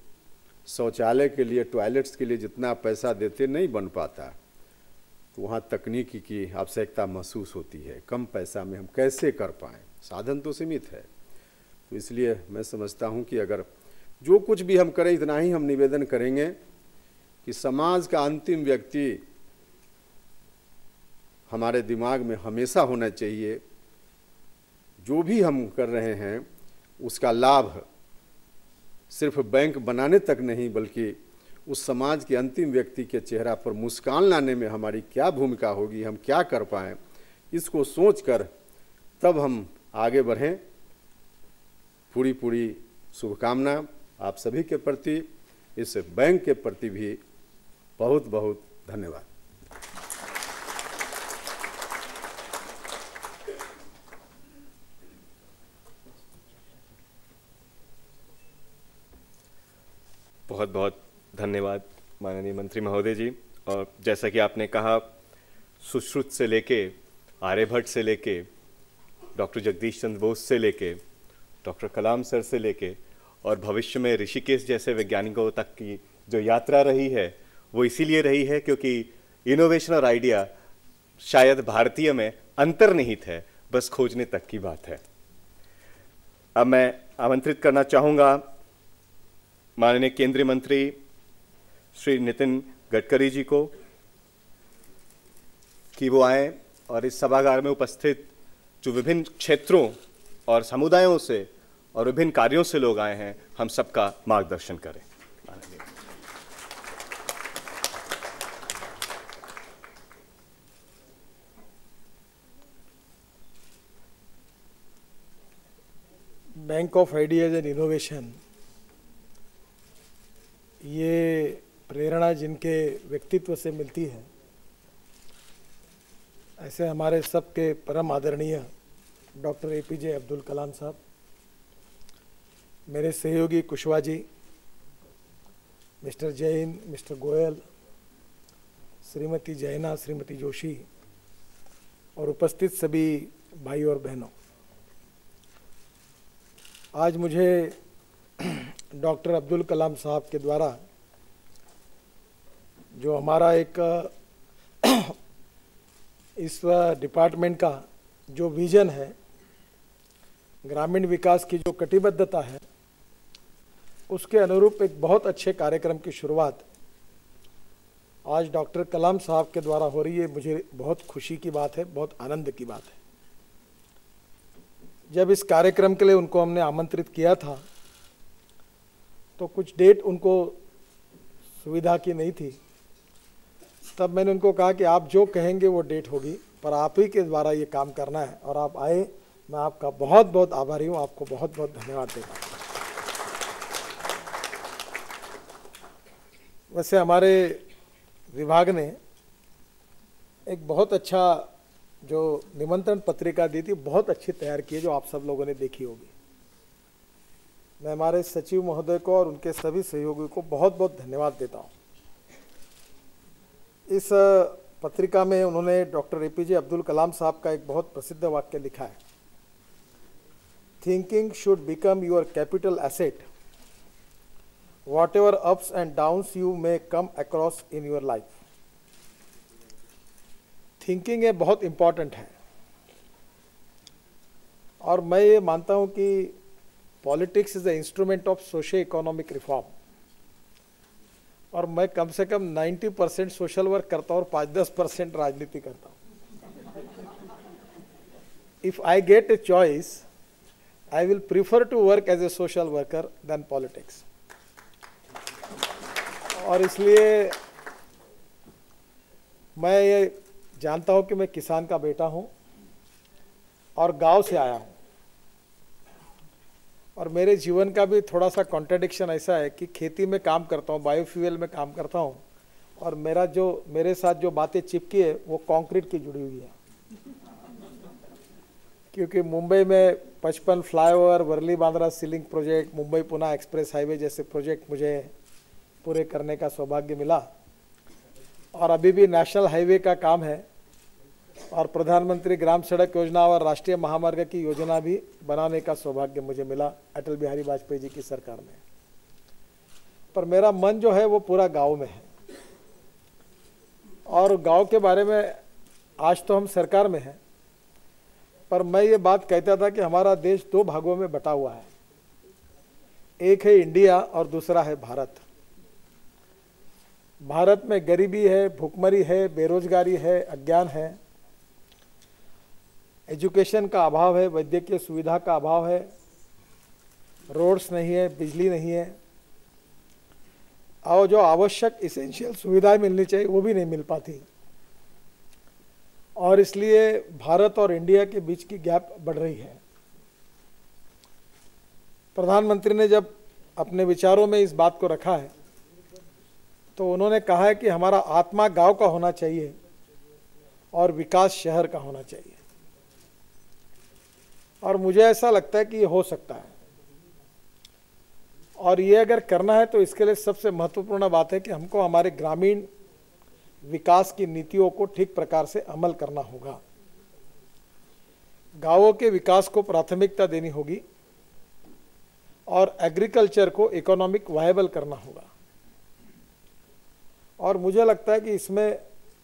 शौचालय के लिए, टॉयलेट्स के लिए जितना पैसा देते नहीं बन पाता। तो वहाँ तकनीकी की आवश्यकता महसूस होती है। कम पैसा में हम कैसे कर पाएँ, साधन तो सीमित है। तो इसलिए मैं समझता हूँ कि अगर जो कुछ भी हम करें, इतना ही हम निवेदन करेंगे कि समाज का अंतिम व्यक्ति हमारे दिमाग में हमेशा होना चाहिए। जो भी हम कर रहे हैं उसका लाभ सिर्फ बैंक बनाने तक नहीं, बल्कि उस समाज के अंतिम व्यक्ति के चेहरा पर मुस्कान लाने में हमारी क्या भूमिका होगी, हम क्या कर पाएँ, इसको सोचकर तब हम आगे बढ़ें। पूरी शुभकामना आप सभी के प्रति, इस बैंक के प्रति भी बहुत बहुत धन्यवाद। बहुत बहुत धन्यवाद माननीय मंत्री महोदय जी। और जैसा कि आपने कहा, सुश्रुत से लेके, आर्यभट्ट से लेके, डॉक्टर जगदीश चंद्र बोस से लेके, डॉक्टर कलाम सर से लेके, और भविष्य में ऋषिकेश जैसे वैज्ञानिकों तक की जो यात्रा रही है, वो इसीलिए रही है क्योंकि इनोवेशन और आइडिया शायद भारतीय में अंतर्निहित है, बस खोजने तक की बात है। अब मैं आमंत्रित करना चाहूँगा माननीय केंद्रीय मंत्री श्री नितिन गडकरी जी को कि वो आए और इस सभागार में उपस्थित जो विभिन्न क्षेत्रों और समुदायों से और विभिन्न कार्यों से लोग आए हैं, हम सबका मार्गदर्शन करें। Bank of ideas and innovation, ये प्रेरणा जिनके व्यक्तित्व से मिलती है, ऐसे हमारे सबके परम आदरणीय डॉक्टर APJ अब्दुल कलाम साहब, मेरे सहयोगी कुशवाहा जी, मिस्टर जैन, मिस्टर गोयल, श्रीमती जैना, श्रीमती जोशी और उपस्थित सभी भाई और बहनों, आज मुझे डॉक्टर अब्दुल कलाम साहब के द्वारा जो हमारा एक इस डिपार्टमेंट का जो विजन है, ग्रामीण विकास की जो कटिबद्धता है, उसके अनुरूप एक बहुत अच्छे कार्यक्रम की शुरुआत आज डॉक्टर कलाम साहब के द्वारा हो रही है। मुझे बहुत खुशी की बात है, बहुत आनंद की बात है। जब इस कार्यक्रम के लिए उनको हमने आमंत्रित किया था तो कुछ डेट उनको सुविधा की नहीं थी। तब मैंने उनको कहा कि आप जो कहेंगे वो डेट होगी, पर आप ही के द्वारा ये काम करना है और आप आए। मैं आपका बहुत बहुत आभारी हूँ, आपको बहुत बहुत धन्यवाद देता हूँ। वैसे हमारे विभाग ने एक बहुत अच्छा जो निमंत्रण पत्रिका दी थी, बहुत अच्छी तैयार की है, जो आप सब लोगों ने देखी होगी। मैं हमारे सचिव महोदय को और उनके सभी सहयोगियों को बहुत बहुत धन्यवाद देता हूँ। इस पत्रिका में उन्होंने डॉक्टर APJ अब्दुल कलाम साहब का एक बहुत प्रसिद्ध वाक्य लिखा है thinking should become your capital asset, whatever ups and downs you may come across in your life. Thinking ये बहुत इम्पॉर्टेंट है, और मैं ये मानता हूँ कि politics is the instrument of social economic reform, और मैं कम से कम 90% सोशल वर्क करता हूँ और 5-10% राजनीति करता हूँ. If I get a choice, I will prefer to work as a social worker than politics. और इसलिए मैं ये जानता हूँ कि मैं किसान का बेटा हूँ और गांव से आया हूँ, और मेरे जीवन का भी थोड़ा सा कॉन्ट्रडिक्शन ऐसा है कि खेती में काम करता हूँ, बायोफ्यूल में काम करता हूँ, और मेरे साथ जो बातें चिपकी है वो कंक्रीट की जुड़ी हुई है. क्योंकि मुंबई में 55 flyover, Worli Bandra sea link project, Mumbai Pune express highway जैसे प्रोजेक्ट मुझे पूरे करने का सौभाग्य मिला, और अभी भी नेशनल हाईवे का काम है, और प्रधानमंत्री ग्राम सड़क योजना और राष्ट्रीय महामार्ग की योजना भी बनाने का सौभाग्य मुझे मिला अटल बिहारी वाजपेयी जी की सरकार में. पर मेरा मन जो है वो पूरा गाँव में है, और गाँव के बारे में आज तो हम सरकार में हैं, पर मैं ये बात कहता था कि हमारा देश 2 भागों में बटा हुआ है. एक है इंडिया और दूसरा है भारत. भारत में गरीबी है, भूखमरी है, बेरोजगारी है, अज्ञान है, एजुकेशन का अभाव है, वैद्यकीय सुविधा का अभाव है, रोड्स नहीं है, बिजली नहीं है, और जो आवश्यक इसेंशियल सुविधाएं मिलनी चाहिए वो भी नहीं मिल पाती. और इसलिए भारत और इंडिया के बीच की गैप बढ़ रही है. प्रधानमंत्री ने जब अपने विचारों में इस बात को रखा है तो उन्होंने कहा है कि हमारा आत्मा गांव का होना चाहिए और विकास शहर का होना चाहिए, और मुझे ऐसा लगता है कि ये हो सकता है. और ये अगर करना है तो इसके लिए सबसे महत्वपूर्ण बात है कि हमको हमारे ग्रामीण विकास की नीतियों को ठीक प्रकार से अमल करना होगा. गांवों के विकास को प्राथमिकता देनी होगी और एग्रीकल्चर को इकोनॉमिक वायबल करना होगा. और मुझे लगता है कि इसमें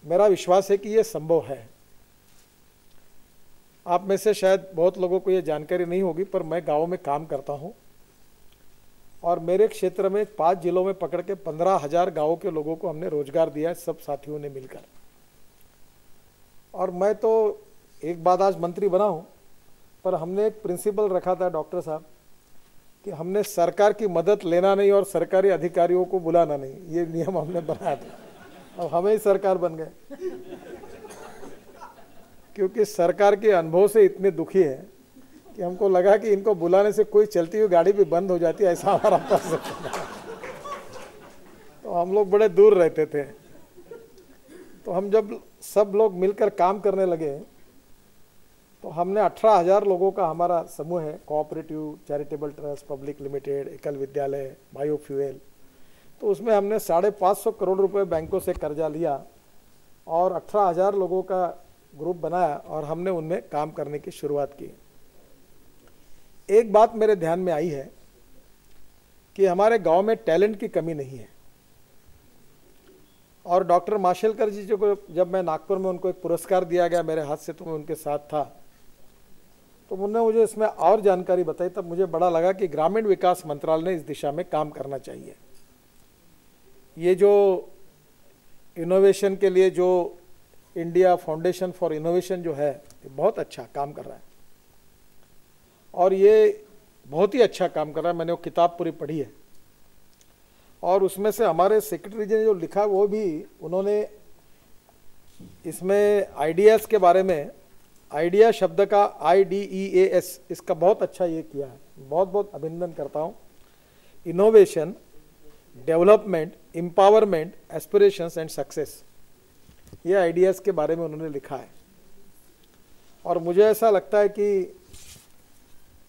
मेरा विश्वास है कि ये संभव है. आप में से शायद बहुत लोगों को ये जानकारी नहीं होगी, पर मैं गांव में काम करता हूं, और मेरे क्षेत्र में 5 जिलों में पकड़ के 15,000 गाँवों के लोगों को हमने रोजगार दिया है, सब साथियों ने मिलकर. और मैं तो एक बात आज मंत्री बना हूँ, पर हमने एक प्रिंसिपल रखा था डॉक्टर साहब कि हमने सरकार की मदद लेना नहीं और सरकारी अधिकारियों को बुलाना नहीं, ये नियम हमने बनाया था. अब हमें ही सरकार बन गए, क्योंकि सरकार के अनुभव से इतने दुखी है कि हमको लगा कि इनको बुलाने से कोई चलती हुई गाड़ी भी बंद हो जाती है, ऐसा हमारा परसेप्शन है. तो हम लोग बड़े दूर रहते थे. तो हम जब सब लोग मिलकर काम करने लगे तो हमने 18,000 लोगों का हमारा समूह है, cooperative, charitable trust, public limited, एकल विद्यालय, बायोफ्यूल. तो उसमें हमने 550 करोड़ रुपए बैंकों से कर्जा लिया और 18,000 लोगों का ग्रुप बनाया और हमने उनमें काम करने की शुरुआत की. एक बात मेरे ध्यान में आई है कि हमारे गांव में टैलेंट की कमी नहीं है. और डॉक्टर माशेलकर जी जो को जब मैं नागपुर में उनको एक पुरस्कार दिया गया मेरे हाथ से, तो मैं उनके साथ था, तो उन्होंने मुझे इसमें और जानकारी बताई. तब मुझे बड़ा लगा कि ग्रामीण विकास मंत्रालय ने इस दिशा में काम करना चाहिए. ये जो इनोवेशन के लिए जो इंडिया फाउंडेशन फॉर इनोवेशन जो है, ये बहुत अच्छा काम कर रहा है, और ये बहुत ही अच्छा काम कर रहा है. मैंने वो किताब पूरी पढ़ी है, और उसमें से हमारे सेक्रेटरी जी ने जो लिखा वो भी उन्होंने इसमें आइडियाज़ के बारे में, आइडिया शब्द का IDEAS, इसका बहुत अच्छा ये किया है. बहुत बहुत अभिनंदन करता हूँ. Innovation, development, empowerment, aspirations and success, ये आइडियाज़ के बारे में उन्होंने लिखा है. और मुझे ऐसा लगता है कि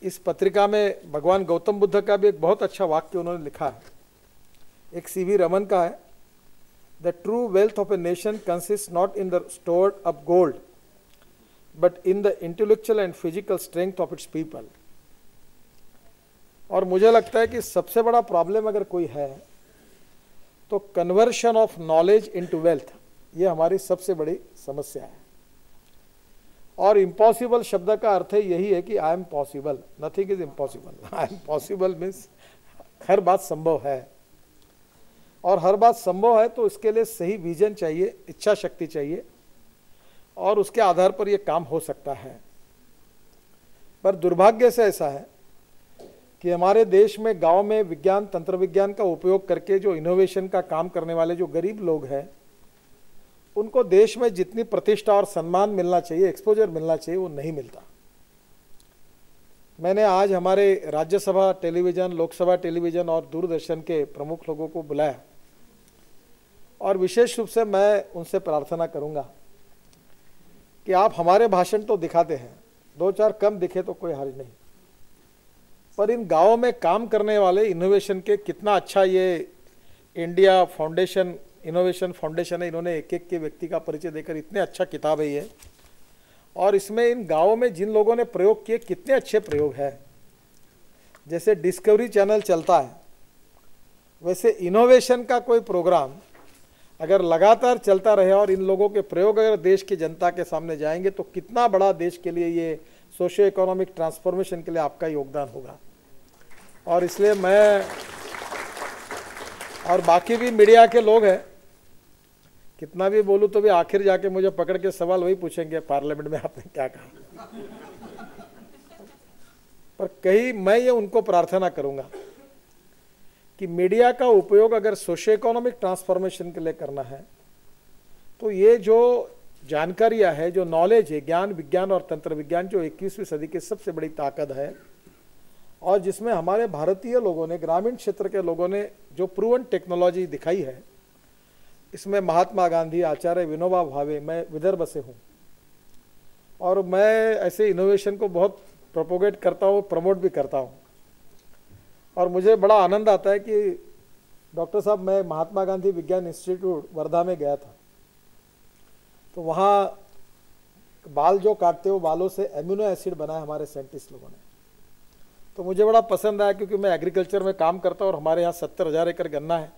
इस पत्रिका में भगवान गौतम बुद्ध का भी एक बहुत अच्छा वाक्य उन्होंने लिखा है. एक CV रमन का है, the true wealth of a nation consist not in the stored up gold but in the intellectual and physical strength of its people. और मुझे लगता है कि सबसे बड़ा प्रॉब्लम अगर कोई है तो conversion of knowledge into wealth, ये हमारी सबसे बड़ी समस्या है। और इम्पॉसिबल शब्द का अर्थ यही है कि I am possible, nothing is impossible. I am possible means हर बात संभव है, और हर बात संभव है तो इसके लिए सही विजन चाहिए, इच्छा शक्ति चाहिए, और उसके आधार पर यह काम हो सकता है। पर दुर्भाग्य से ऐसा है कि हमारे देश में गांव में विज्ञान, तंत्र विज्ञान का उपयोग करके जो इनोवेशन का काम करने वाले जो गरीब लोग हैं, उनको देश में जितनी प्रतिष्ठा और सम्मान मिलना चाहिए, एक्सपोजर मिलना चाहिए, वो नहीं मिलता। मैंने आज हमारे राज्यसभा टेलीविज़न, लोकसभा टेलीविज़न और दूरदर्शन के प्रमुख लोगों को बुलाया, और विशेष रूप से मैं उनसे प्रार्थना करूंगा कि आप हमारे भाषण तो दिखाते हैं, 2-4 कम दिखे तो कोई हर्ज नहीं, पर इन गांवों में काम करने वाले इनोवेशन के कितना अच्छा ये इंडिया फाउंडेशन, इनोवेशन फाउंडेशन है, इन्होंने एक एक के व्यक्ति का परिचय देकर इतने अच्छा किताब है ये, और इसमें इन गांवों में जिन लोगों ने प्रयोग किए कितने अच्छे प्रयोग हैं। जैसे डिस्कवरी चैनल चलता है, वैसे इनोवेशन का कोई प्रोग्राम अगर लगातार चलता रहे और इन लोगों के प्रयोग अगर देश की जनता के सामने जाएंगे तो कितना बड़ा देश के लिए ये सोशियो इकोनॉमिक ट्रांसफॉर्मेशन के लिए आपका योगदान होगा। और इसलिए मैं और बाकी भी मीडिया के लोग हैं, कितना भी बोलूं तो भी आखिर जाके मुझे पकड़ के सवाल वही पूछेंगे, पार्लियामेंट में आपने क्या कहा। पर कहीं मैं ये उनको प्रार्थना करूंगा कि मीडिया का उपयोग अगर सोशियो इकोनॉमिक ट्रांसफॉर्मेशन के लिए करना है तो ये जो जानकारियां है, जो नॉलेज है, ज्ञान, विज्ञान और तंत्र विज्ञान, जो 21वीं सदी की सबसे बड़ी ताकत है, और जिसमें हमारे भारतीय लोगों ने, ग्रामीण क्षेत्र के लोगों ने जो प्रूवन टेक्नोलॉजी दिखाई है, इसमें महात्मा गांधी, आचार्य विनोबा भावे, मैं विदर्भ से हूँ और मैं ऐसे इनोवेशन को बहुत प्रोपोगेट करता हूँ, प्रमोट भी करता हूँ। और मुझे बड़ा आनंद आता है कि डॉक्टर साहब, मैं महात्मा गांधी विज्ञान इंस्टीट्यूट वर्धा में गया था, तो वहाँ बाल जो काटते हो, बालों से एमिनो एसिड बनाए हमारे साइंटिस्ट लोगों ने, तो मुझे बड़ा पसंद आया क्योंकि मैं एग्रीकल्चर में काम करता हूँ और हमारे यहाँ 70,000 एकड़ गन्ना है,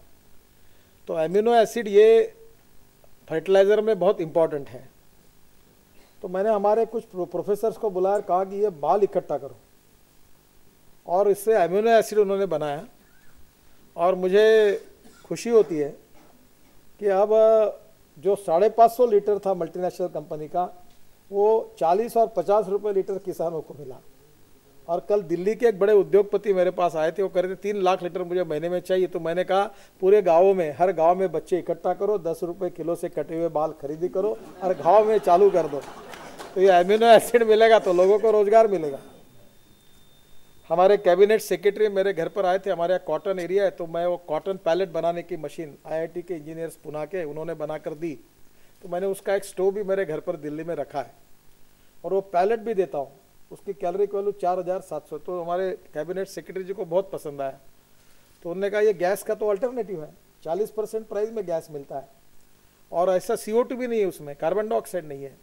तो एमिनो एसिड ये फर्टिलाइज़र में बहुत इम्पॉर्टेंट है। तो मैंने हमारे कुछ प्रोफेसर्स को बुलाया, कहा कि ये बाल इकट्ठा करो, और इससे एमिनो एसिड उन्होंने बनाया। और मुझे खुशी होती है कि अब जो 550 लीटर था मल्टीनेशनल कंपनी का, वो 40 और 50 रुपये लीटर किसानों को मिला। और कल दिल्ली के एक बड़े उद्योगपति मेरे पास आए थे, वो कह रहे थे 3 लाख लीटर मुझे महीने में चाहिए। तो मैंने कहा पूरे गाँवों में, हर गाँव में बच्चे इकट्ठा करो, 10 रुपये किलो से कटे हुए बाल खरीदी करो और गाँव में चालू कर दो, तो ये एमिनो एसिड मिलेगा तो लोगों को रोजगार मिलेगा। हमारे कैबिनेट सेक्रेटरी मेरे घर पर आए थे, हमारे यहाँ कॉटन एरिया है, तो मैं वो कॉटन पैलेट बनाने की मशीन IIT के इंजीनियर्स पुणे के, उन्होंने बना कर दी, तो मैंने उसका एक स्टोव भी मेरे घर पर दिल्ली में रखा है और वो पैलेट भी देता हूँ, उसकी कैलोरी वैल्यू 4700। तो हमारे कैबिनेट सेक्रेटरी जी को बहुत पसंद आया, तो उन्होंने कहा ये गैस का तो अल्टरनेटिव है, 40% प्राइस में गैस मिलता है और ऐसा CO2 भी नहीं है, उसमें कार्बन डाइऑक्साइड नहीं है।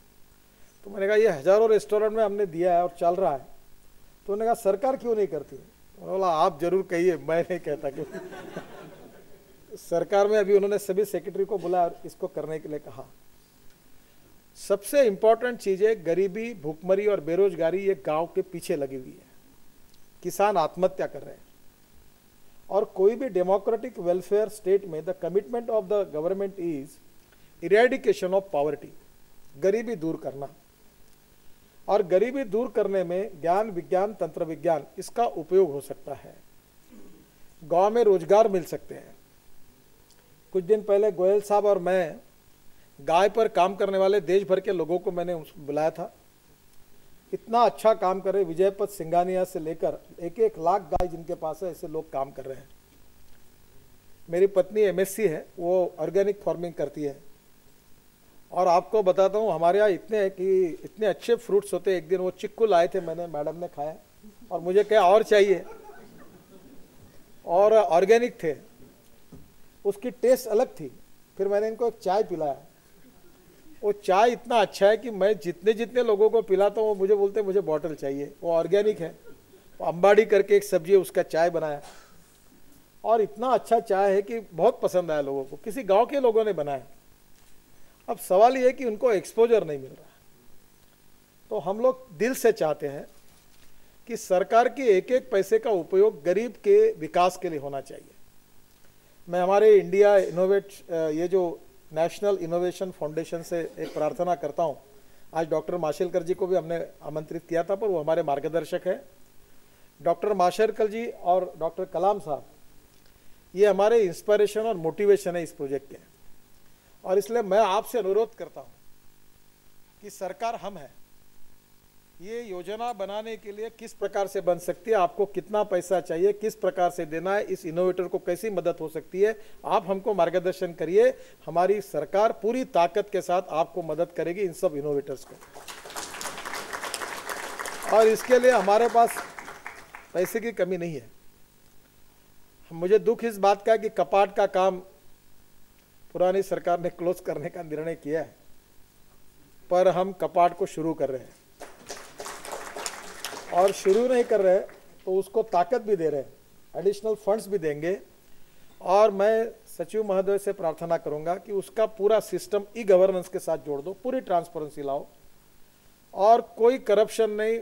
तो मैंने कहा ये हज़ारों रेस्टोरेंट में हमने दिया है और चल रहा है। तो उन्होंने कहा सरकार क्यों नहीं करती? उन्होंने बोला आप जरूर कहिए, मैं नहीं कहता क्योंकि सरकार में अभी उन्होंने सभी सेक्रेटरी को बुलाया और इसको करने के लिए कहा। सबसे इंपॉर्टेंट चीज़ है गरीबी, भूखमरी और बेरोजगारी, ये गांव के पीछे लगी हुई है। किसान आत्महत्या कर रहे हैं और कोई भी डेमोक्रेटिक वेलफेयर स्टेट में the commitment of the government is eradication of poverty, गरीबी दूर करना। और गरीबी दूर करने में ज्ञान, विज्ञान, तंत्र विज्ञान, इसका उपयोग हो सकता है। गांव में रोजगार मिल सकते हैं। कुछ दिन पहले गोयल साहब और मैं गाय पर काम करने वाले देश भर के लोगों को मैंने बुलाया था। इतना अच्छा काम कर रहे, विजयपत सिंगानिया से लेकर 1-1 लाख गाय जिनके पास है, ऐसे लोग काम कर रहे हैं। मेरी पत्नी MSc है, वो ऑर्गेनिक फार्मिंग करती है। और आपको बताता हूँ हमारे यहाँ इतने अच्छे फ्रूट्स होते हैं। एक दिन वो चिक्कू लाए थे, मैंने, मैडम ने खाया और मुझे कहा और चाहिए, और ऑर्गेनिक थे, उसकी टेस्ट अलग थी। फिर मैंने इनको एक चाय पिलाया, वो चाय इतना अच्छा है कि मैं जितने लोगों को पिलाता हूँ वो मुझे बोलते हैं मुझे बॉटल चाहिए, वो ऑर्गेनिक है। अंबाड़ी करके एक सब्जी है, उसका चाय बनाया और इतना अच्छा चाय है कि बहुत पसंद आया लोगों को, किसी गांव के लोगों ने बनाया। अब सवाल ये है कि उनको एक्सपोजर नहीं मिल रहा। तो हम लोग दिल से चाहते हैं कि सरकार के एक एक पैसे का उपयोग गरीब के विकास के लिए होना चाहिए। मैं हमारे इंडिया इनोवेट ये जो नेशनल इनोवेशन फाउंडेशन से एक प्रार्थना करता हूँ। आज डॉक्टर माशेलकर जी को भी हमने आमंत्रित किया था, पर वो हमारे मार्गदर्शक हैं। डॉक्टर माशेलकर जी और डॉक्टर कलाम साहब ये हमारे इंस्पिरेशन और मोटिवेशन है इस प्रोजेक्ट के, और इसलिए मैं आपसे अनुरोध करता हूँ कि सरकार हम है, ये योजना बनाने के लिए किस प्रकार से बन सकती है, आपको कितना पैसा चाहिए, किस प्रकार से देना है, इस इनोवेटर को कैसी मदद हो सकती है, आप हमको मार्गदर्शन करिए। हमारी सरकार पूरी ताकत के साथ आपको मदद करेगी इन सब इनोवेटर्स को। और इसके लिए हमारे पास पैसे की कमी नहीं है। मुझे दुख इस बात का कि कपाट का काम पुरानी सरकार ने क्लोज करने का निर्णय किया है, पर हम कपाट को शुरू कर रहे हैं, और शुरू नहीं कर रहे तो उसको ताकत भी दे रहे हैं, एडिशनल फंड्स भी देंगे। और मैं सचिव महोदय से प्रार्थना करूंगा कि उसका पूरा सिस्टम ई गवर्नेंस के साथ जोड़ दो, पूरी ट्रांसपेरेंसी लाओ और कोई करप्शन नहीं,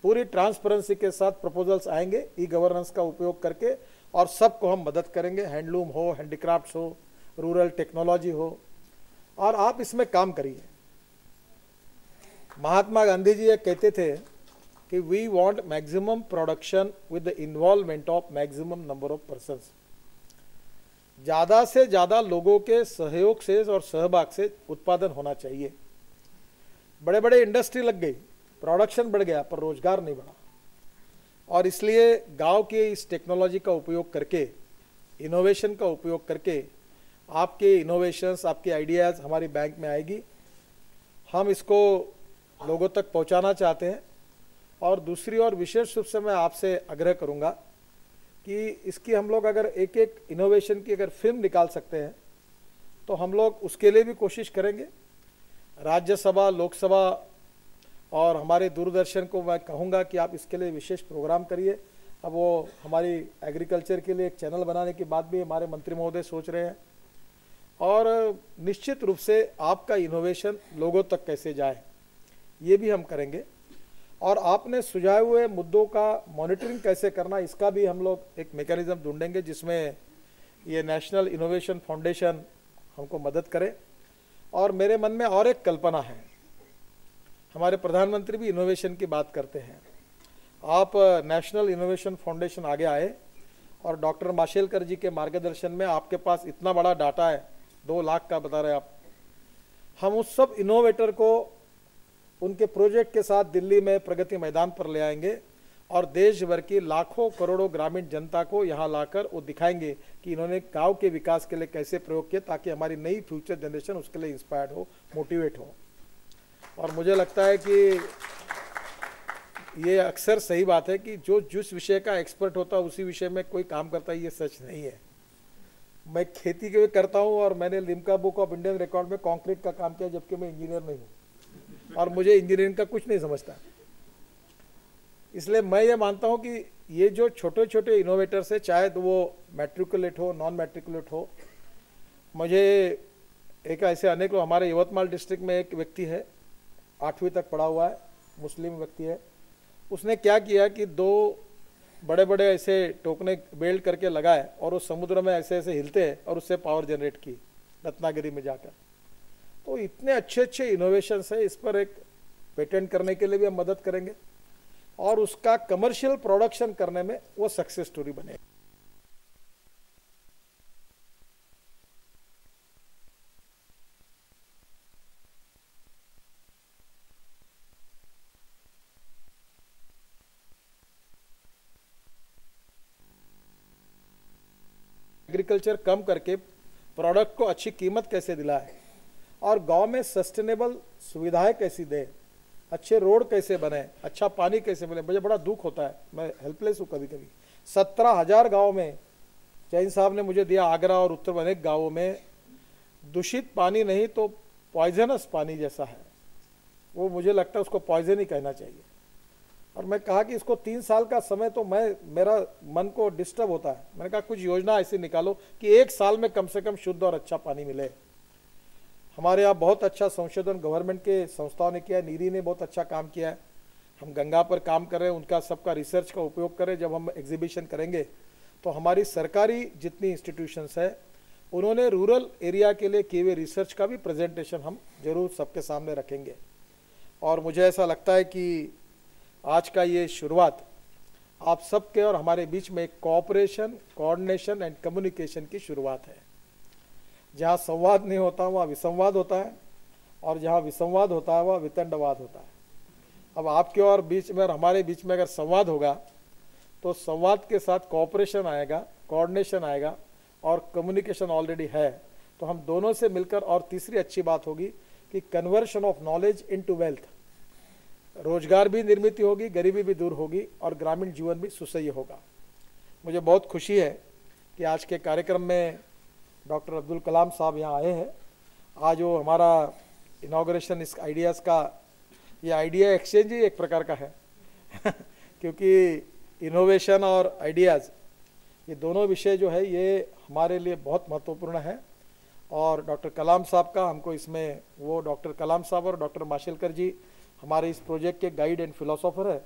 पूरी ट्रांसपेरेंसी के साथ प्रपोजल्स आएंगे ई गवर्नेंस का उपयोग करके, और सबको हम मदद करेंगे, हैंडलूम हो, हैंडीक्राफ्ट्स हो, रूरल टेक्नोलॉजी हो, और आप इसमें काम करिए। महात्मा गांधी जी ये कहते थे कि we want maximum production with the involvement of maximum number of persons. ज़्यादा से ज़्यादा लोगों के सहयोग से और सहभाग से उत्पादन होना चाहिए। बड़े बड़े इंडस्ट्री लग गई, प्रोडक्शन बढ़ गया, पर रोजगार नहीं बढ़ा। और इसलिए गांव के इस टेक्नोलॉजी का उपयोग करके, इनोवेशन का उपयोग करके आपके इनोवेशंस, आपके आइडियाज़ हमारी बैंक में आएगी। हम इसको लोगों तक पहुंचाना चाहते हैं। और दूसरी और विशेष रूप से मैं आपसे आग्रह करूंगा कि इसकी हम लोग अगर एक एक इनोवेशन की अगर फिल्म निकाल सकते हैं तो हम लोग उसके लिए भी कोशिश करेंगे। राज्यसभा, लोकसभा और हमारे दूरदर्शन को मैं कहूँगा कि आप इसके लिए विशेष प्रोग्राम करिए। अब वो हमारी एग्रीकल्चर के लिए एक चैनल बनाने की बात भी हमारे मंत्री महोदय सोच रहे हैं, और निश्चित रूप से आपका इनोवेशन लोगों तक कैसे जाए ये भी हम करेंगे। और आपने सुझाए हुए मुद्दों का मॉनिटरिंग कैसे करना, इसका भी हम लोग एक मैकेनिज्म ढूंढेंगे जिसमें ये नेशनल इनोवेशन फाउंडेशन हमको मदद करे। और मेरे मन में और एक कल्पना है, हमारे प्रधानमंत्री भी इनोवेशन की बात करते हैं। आप नेशनल इनोवेशन फाउंडेशन आगे आए और डॉक्टर माशेलकर जी के मार्गदर्शन में आपके पास इतना बड़ा डाटा है, 2 लाख का बता रहे आप। हम उस सब इनोवेटर को उनके प्रोजेक्ट के साथ दिल्ली में प्रगति मैदान पर ले आएंगे और देश भर की लाखों करोड़ों ग्रामीण जनता को यहाँ लाकर वो दिखाएंगे कि इन्होंने गांव के विकास के लिए कैसे प्रयोग किया, ताकि हमारी नई फ्यूचर जनरेशन उसके लिए इंस्पायर्ड हो, मोटिवेट हो। और मुझे लगता है कि ये अक्सर सही बात है कि जो जिस विषय का एक्सपर्ट होता है उसी विषय में कोई काम करता है, ये सच नहीं है। मैं खेती के भी करता हूँ और मैंने Limca book of Indian record में कंक्रीट का काम किया, जबकि मैं इंजीनियर नहीं हूँ और मुझे इंजीनियरिंग का कुछ नहीं समझता। इसलिए मैं ये मानता हूँ कि ये जो छोटे छोटे इनोवेटर्स है, चाहे तो वो मैट्रिकुलेट हो, नॉन मैट्रिकुलेट हो, मुझे एक ऐसे अनेक लोग, हमारे यवतमाल डिस्ट्रिक्ट में एक व्यक्ति है 8वीं तक पढ़ा हुआ है, मुस्लिम व्यक्ति है। उसने क्या किया कि 2 बड़े बड़े ऐसे टोकने बेल्ट करके लगाए और वो समुद्र में ऐसे ऐसे हिलते हैं और उससे पावर जनरेट की रत्नागिरी में जाकर। तो इतने अच्छे अच्छे इनोवेशंस है, इस पर एक पेटेंट करने के लिए भी हम मदद करेंगे और उसका कमर्शियल प्रोडक्शन करने में वो सक्सेस स्टोरी बनेगी। एग्रीकल्चर कम करके प्रोडक्ट को अच्छी कीमत कैसे दिलाए और गांव में सस्टेनेबल सुविधाएं कैसी दे, अच्छे रोड कैसे बने, अच्छा पानी कैसे मिले। मुझे बड़ा दुख होता है, मैं हेल्पलेस हूँ कभी कभी। 17,000 गाँव में जैन साहब ने मुझे दिया, आगरा और उत्तर में अनेक गाँवों में दूषित पानी नहीं तो पॉइजनस पानी जैसा है, वो मुझे लगता है उसको पॉइजन ही कहना चाहिए। और मैं कहा कि इसको 3 साल का समय, तो मेरा मन को डिस्टर्ब होता है। मैंने कहा कुछ योजना ऐसी निकालो कि 1 साल में कम से कम शुद्ध और अच्छा पानी मिले। हमारे यहाँ बहुत अच्छा संशोधन गवर्नमेंट के संस्थाओं ने किया है, नीरी ने बहुत अच्छा काम किया है। हम गंगा पर काम कर रहे हैं, उनका सबका रिसर्च का उपयोग करें। जब हम एग्जीबिशन करेंगे तो हमारी सरकारी जितनी इंस्टीट्यूशंस है उन्होंने रूरल एरिया के लिए किए हुए रिसर्च का भी प्रेजेंटेशन हम जरूर सबके सामने रखेंगे। और मुझे ऐसा लगता है कि आज का ये शुरुआत आप सबके और हमारे बीच में एक कोऑपरेशन, कोऑर्डिनेशन एंड कम्युनिकेशन की शुरुआत है। जहाँ संवाद नहीं होता वहाँ विसंवाद होता है, और जहाँ विसंवाद होता है वहाँ वितंडवाद होता है। अब आपके और बीच में और हमारे बीच में अगर संवाद होगा तो संवाद के साथ कोऑपरेशन आएगा, कोऑर्डिनेशन आएगा, और कम्युनिकेशन ऑलरेडी है। तो हम दोनों से मिलकर, और तीसरी अच्छी बात होगी कि conversion of knowledge into wealth, रोजगार भी निर्मित होगी, गरीबी भी दूर होगी, और ग्रामीण जीवन भी सुसह्य होगा। मुझे बहुत खुशी है कि आज के कार्यक्रम में डॉक्टर अब्दुल कलाम साहब यहाँ आए हैं। आज जो हमारा इनॉग्रेशन इस आइडियाज़ का, ये आइडिया एक्सचेंज ही एक प्रकार का है क्योंकि इनोवेशन और आइडियाज़, ये दोनों विषय जो है ये हमारे लिए बहुत महत्वपूर्ण है। और डॉक्टर कलाम साहब का हमको इसमें, वो डॉक्टर कलाम साहब और डॉक्टर माशेलकर जी हमारे इस प्रोजेक्ट के गाइड एंड फिलोसोफर है,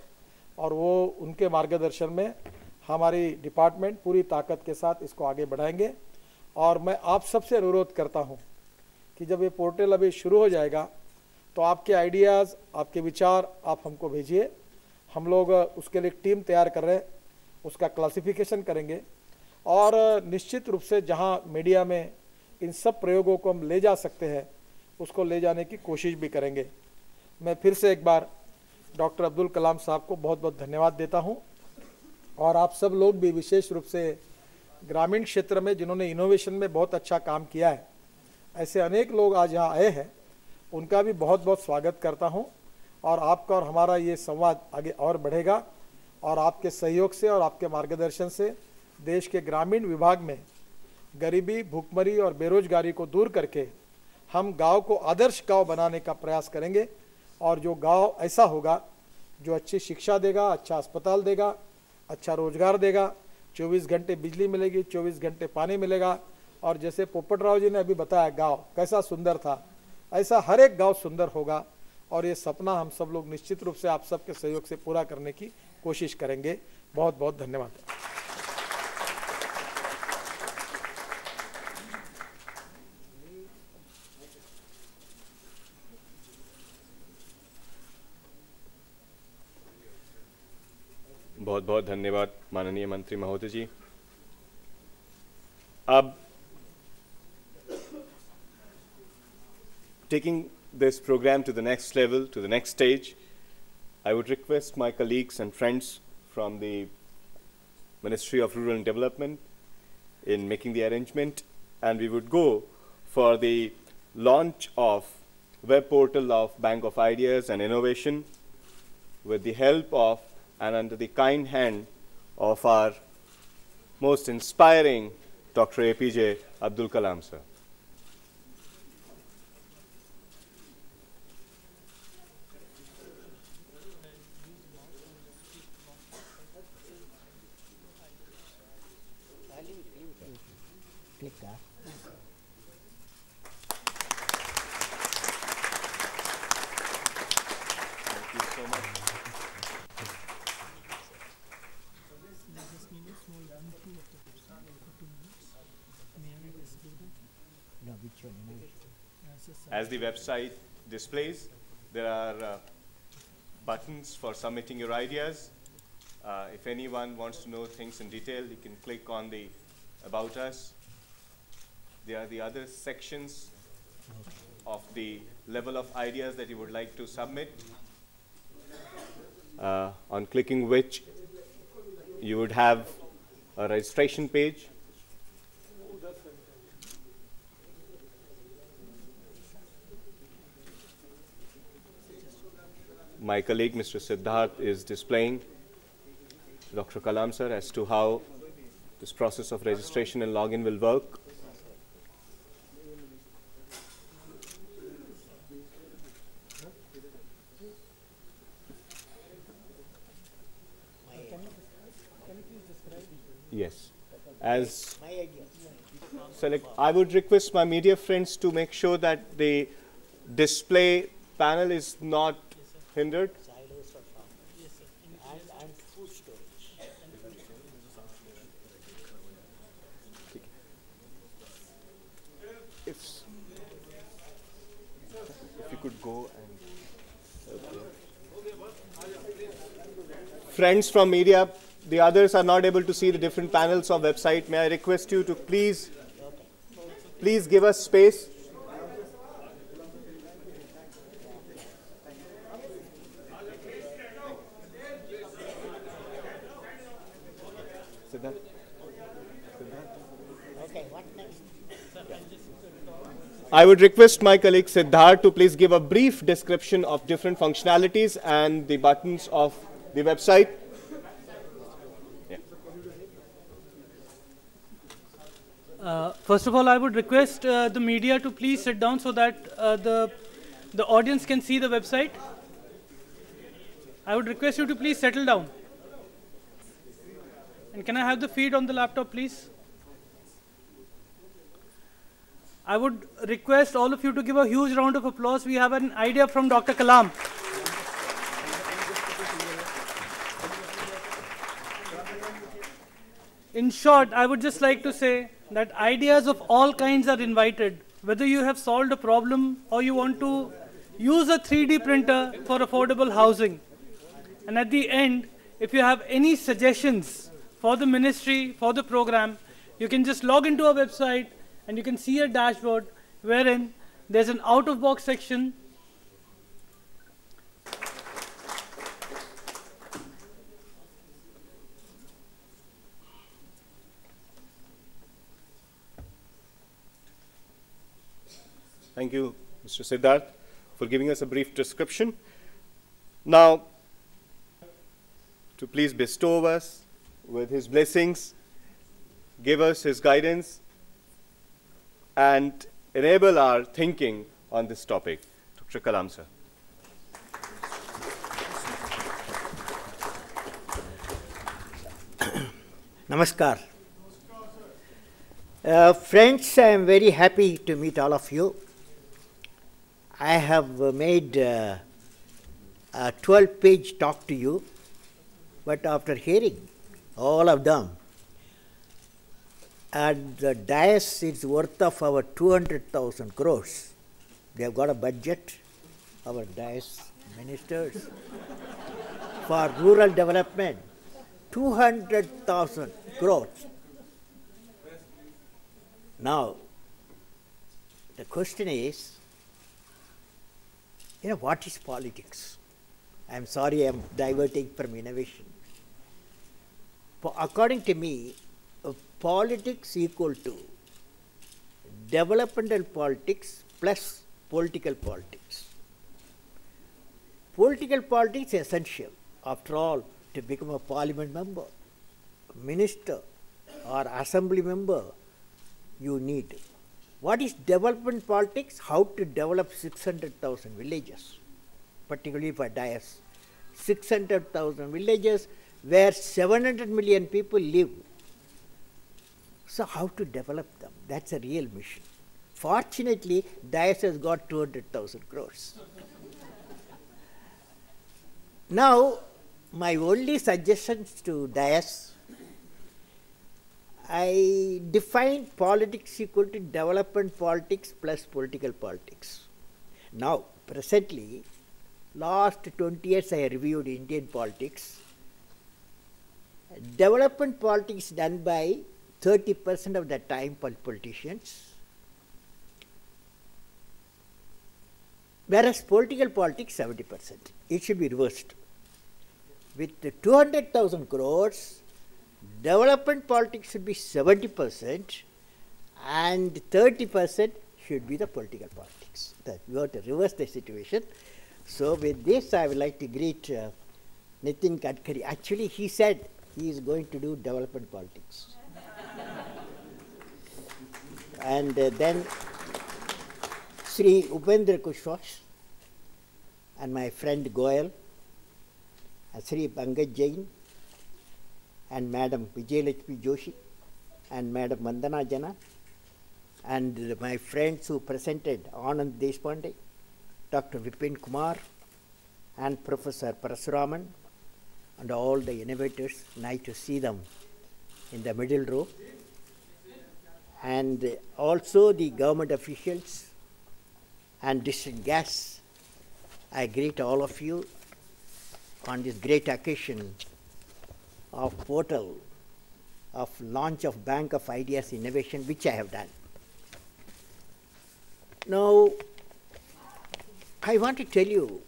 और वो उनके मार्गदर्शन में हमारी डिपार्टमेंट पूरी ताकत के साथ इसको आगे बढ़ाएंगे। और मैं आप सबसे अनुरोध करता हूँ कि जब ये पोर्टल अभी शुरू हो जाएगा तो आपके आइडियाज़, आपके विचार आप हमको भेजिए। हम लोग उसके लिए टीम तैयार कर रहे हैं, उसका क्लासिफिकेशन करेंगे, और निश्चित रूप से जहाँ मीडिया में इन सब प्रयोगों को हम ले जा सकते हैं उसको ले जाने की कोशिश भी करेंगे। मैं फिर से एक बार डॉक्टर अब्दुल कलाम साहब को बहुत बहुत धन्यवाद देता हूँ, और आप सब लोग भी विशेष रूप से ग्रामीण क्षेत्र में जिन्होंने इनोवेशन में बहुत अच्छा काम किया है, ऐसे अनेक लोग आज यहाँ आए हैं, उनका भी बहुत बहुत स्वागत करता हूँ। और आपका और हमारा ये संवाद आगे और बढ़ेगा, और आपके सहयोग से और आपके मार्गदर्शन से देश के ग्रामीण विभाग में गरीबी, भूखमरी और बेरोजगारी को दूर करके हम गांव को आदर्श गांव बनाने का प्रयास करेंगे। और जो गांव ऐसा होगा जो अच्छी शिक्षा देगा, अच्छा अस्पताल देगा, अच्छा रोजगार देगा, 24 घंटे बिजली मिलेगी, 24 घंटे पानी मिलेगा, और जैसे पोपट राव जी ने अभी बताया गांव कैसा सुंदर था, ऐसा हर एक गांव सुंदर होगा। और ये सपना हम सब लोग निश्चित रूप से आप सबके सहयोग से पूरा करने की कोशिश करेंगे। बहुत बहुत धन्यवाद। बहुत बहुत धन्यवाद माननीय मंत्री महोदय जी। अब taking this program to the next level, to the next stage, I would request my colleagues and friends from the Ministry of Rural Development in making the arrangement, and we would go for the launch of web portal of Bank of Ideas and Innovation with the help of and under the kind hand of our most inspiring Dr. APJ Abdul Kalam sir. As the website displays, there are buttons for submitting your ideas. If anyone wants to know things in detail, you can click on the About Us. There are the other sections of the level of ideas that you would like to submit, on clicking which you would have a registration page. My colleague, Mr. Siddharth, is displaying Dr. Kalam sir as to how this process of registration and login will work. Yes. As select, I would request my media friends to make sure that the display panel is not hindered. If you could go and friends from media, the others are not able to see the different panels of website. May I request you to please give us space. Siddharth. Okay, what next? I would request my colleague Siddharth to please give a brief description of different functionalities and the buttons of the website. First of all, I would request the media to please sit down so that the audience can see the website. I would request you to please settle down. And can I have the feed on the laptop, please? I would request all of you to give a huge round of applause. We have an idea from Dr. Kalam. In short, I would just like to say that ideas of all kinds are invited. Whether you have solved a problem or you want to use a 3D printer for affordable housing. And at the end, if you have any suggestions for the ministry, for the program, you can just log into our website and you can see a dashboard wherein there's an out-of-box section. Thank you, Mr. Siddharth, for giving us a brief description. Now, to please bestow us with his blessings, give us his guidance, and enable our thinking on this topic. Dr. Kalam, sir. Namaskar. Friends, I am very happy to meet all of you. I have made a 12-page talk to you, but after hearing all of them, and the dais is worth of our 200,000 crores. They have got a budget, our dais ministers, for rural development, 200,000 crores. Now, the question is, what is politics? I am sorry I am diverting from innovation. According to me, politics equal to developmental politics plus political politics. Political politics is essential. After all, to become a parliament member, minister, or assembly member, you need. What is development politics? How to develop 600,000 villages, particularly for DIAS. 600,000 villages where 700 million people live. So how to develop them? That's a real mission. Fortunately, DIAS has got 200,000 crores. Now, my only suggestions to DIAS, I define politics equal to development politics plus political politics. Now, presently, last 20 years I reviewed Indian politics. Development politics done by 30% of the time politicians, whereas political politics 70%. It should be reversed. With 200,000 crores, development politics should be 70% and 30% should be the political politics. That we have to reverse the situation. So with this, I would like to greet Nitin Gadkari. Actually, he said he is going to do development politics. And then Sri Upendra Kushwaha and my friend Goyal, Sri Pankaj Jain, and Madam Vijayalakshmi Joshi, and Madam Vandana Jana, and my friends who presented, Anand Deshpande, Dr. Vipin Kumar, and Professor Parasuraman, and all the innovators. Nice to see them in the middle row. And also the government officials and district guests. I greet all of you on this great occasion of portal of launch of Bank of Ideas Innovation, which I have done. Now, I want to tell you,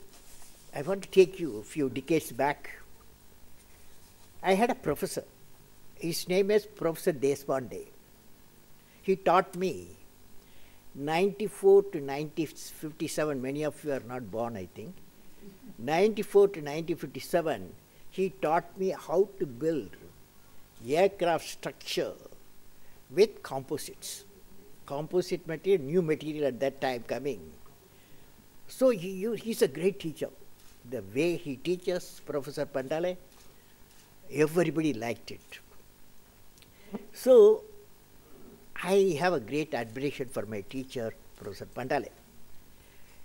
I want to take you a few decades back. I had a professor. His name is Professor Deshpande. He taught me 94 to 1957. Many of you are not born, I think. 94 to 1957, he taught me how to build aircraft structure with composites. Composite material, new material at that time coming. So he's a great teacher. The way he teaches, Professor Pandale, everybody liked it. So I have a great admiration for my teacher, Professor Pandale.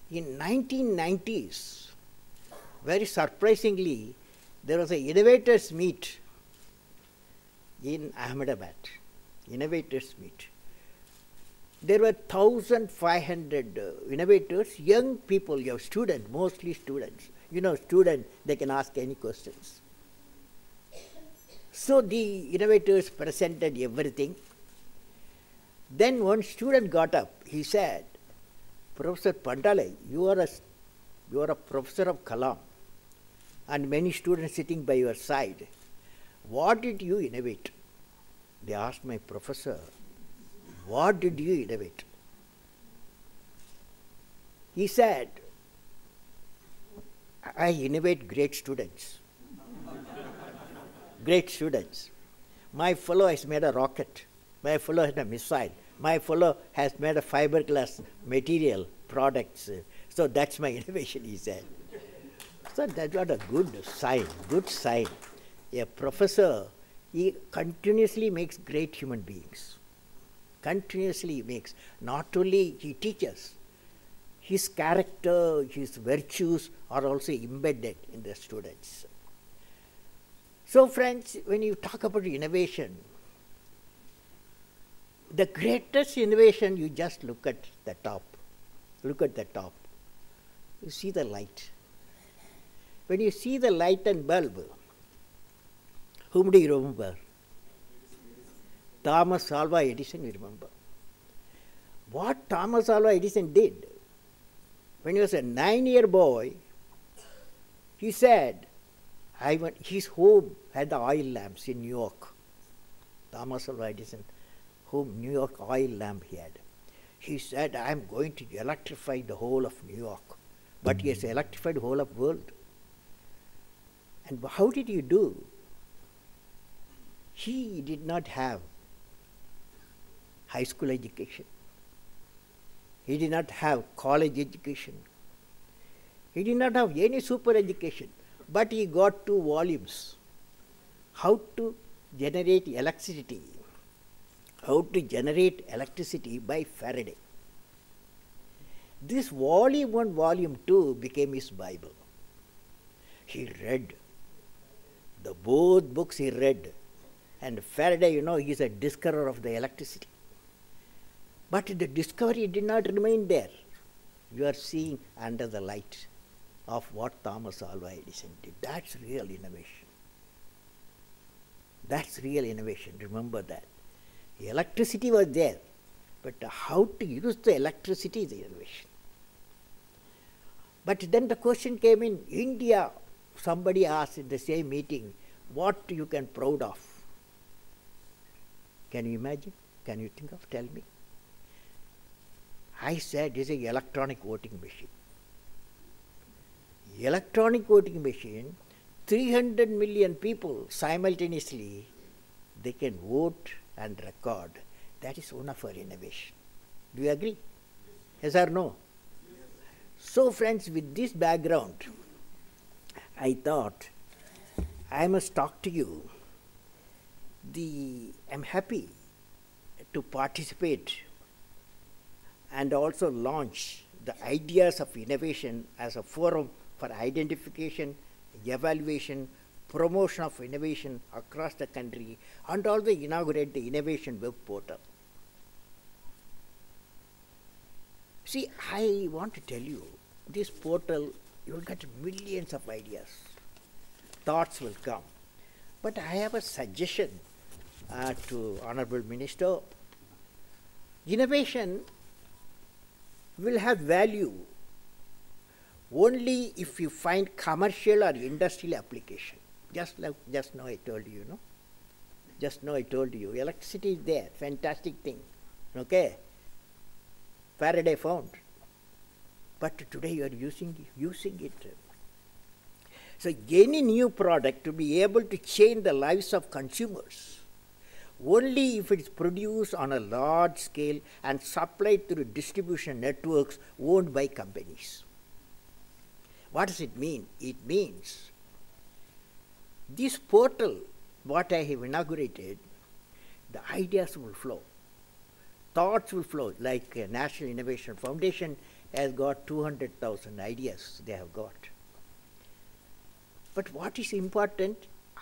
In 1990s, very surprisingly, there was an innovators meet in Ahmedabad. Innovators meet. There were 1,500 innovators, young people, your students, mostly students. You know, students, they can ask any questions. So the innovators presented everything. Then one student got up. He said, Professor Pandale, you are a professor of Kalam, and many students sitting by your side. What did you innovate? They asked my professor, what did you innovate? He said, I innovate great students. Great students. My fellow has made a rocket. My fellow has a missile. My fellow has made a fiberglass material products. So that's my innovation, he said. So that was a good sign, good sign. A professor, he continuously makes great human beings. Continuously makes, not only he teaches, his character, his virtues are also embedded in the students. So friends, when you talk about innovation, the greatest innovation, you just look at the top. Look at the top. You see the light. When you see the light and bulb, whom do you remember? Thomas Alva Edison, you remember. What Thomas Alva Edison did, when he was a 9-year boy, he said, his home had the oil lamps in New York. Thomas Alva Edison, home, New York oil lamp he had. He said, I am going to electrify the whole of New York. But he has electrified the whole of the world. And how did he do? He did not have high school education. He did not have college education. He did not have any super education. But he got 2 volumes. How to generate electricity. How to generate electricity by Faraday. This volume 1, volume 2 became his Bible. He read. Both books he read. And Faraday, you know, he is a discoverer of the electricity. But the discovery did not remain there. You are seeing under the light of what Thomas Alva Edison did. That's real innovation. That's real innovation. Remember that. The electricity was there, but how to use the electricity is the innovation. But then the question came in India. Somebody asked in the same meeting, what you can proud of? Can you imagine? Can you think of? Tell me. I said, this is an electronic voting machine. Electronic voting machine, 300 million people simultaneously, they can vote and record. That is one of our innovation. Do you agree? Yes or no? So friends, with this background, I thought I must talk to you I'm happy to participate and also launch the ideas of innovation as a forum for identification, evaluation, promotion of innovation across the country, and also inaugurate the innovation web portal. See, I want to tell you, this portal, you will get millions of ideas. Thoughts will come. But I have a suggestion to Honorable Minister. Innovation will have value only if you find commercial or industrial application. Just now I told you, no? Just now I told you, electricity is there, fantastic thing, okay? Faraday found. But today you are using it. So any new product to be able to change the lives of consumers only if it is produced on a large scale and supplied through distribution networks owned by companies. What does it mean? It means this portal, what I have inaugurated, the ideas will flow, thoughts will flow, like National Innovation Foundation has got 200,000 ideas they have got. But what is important,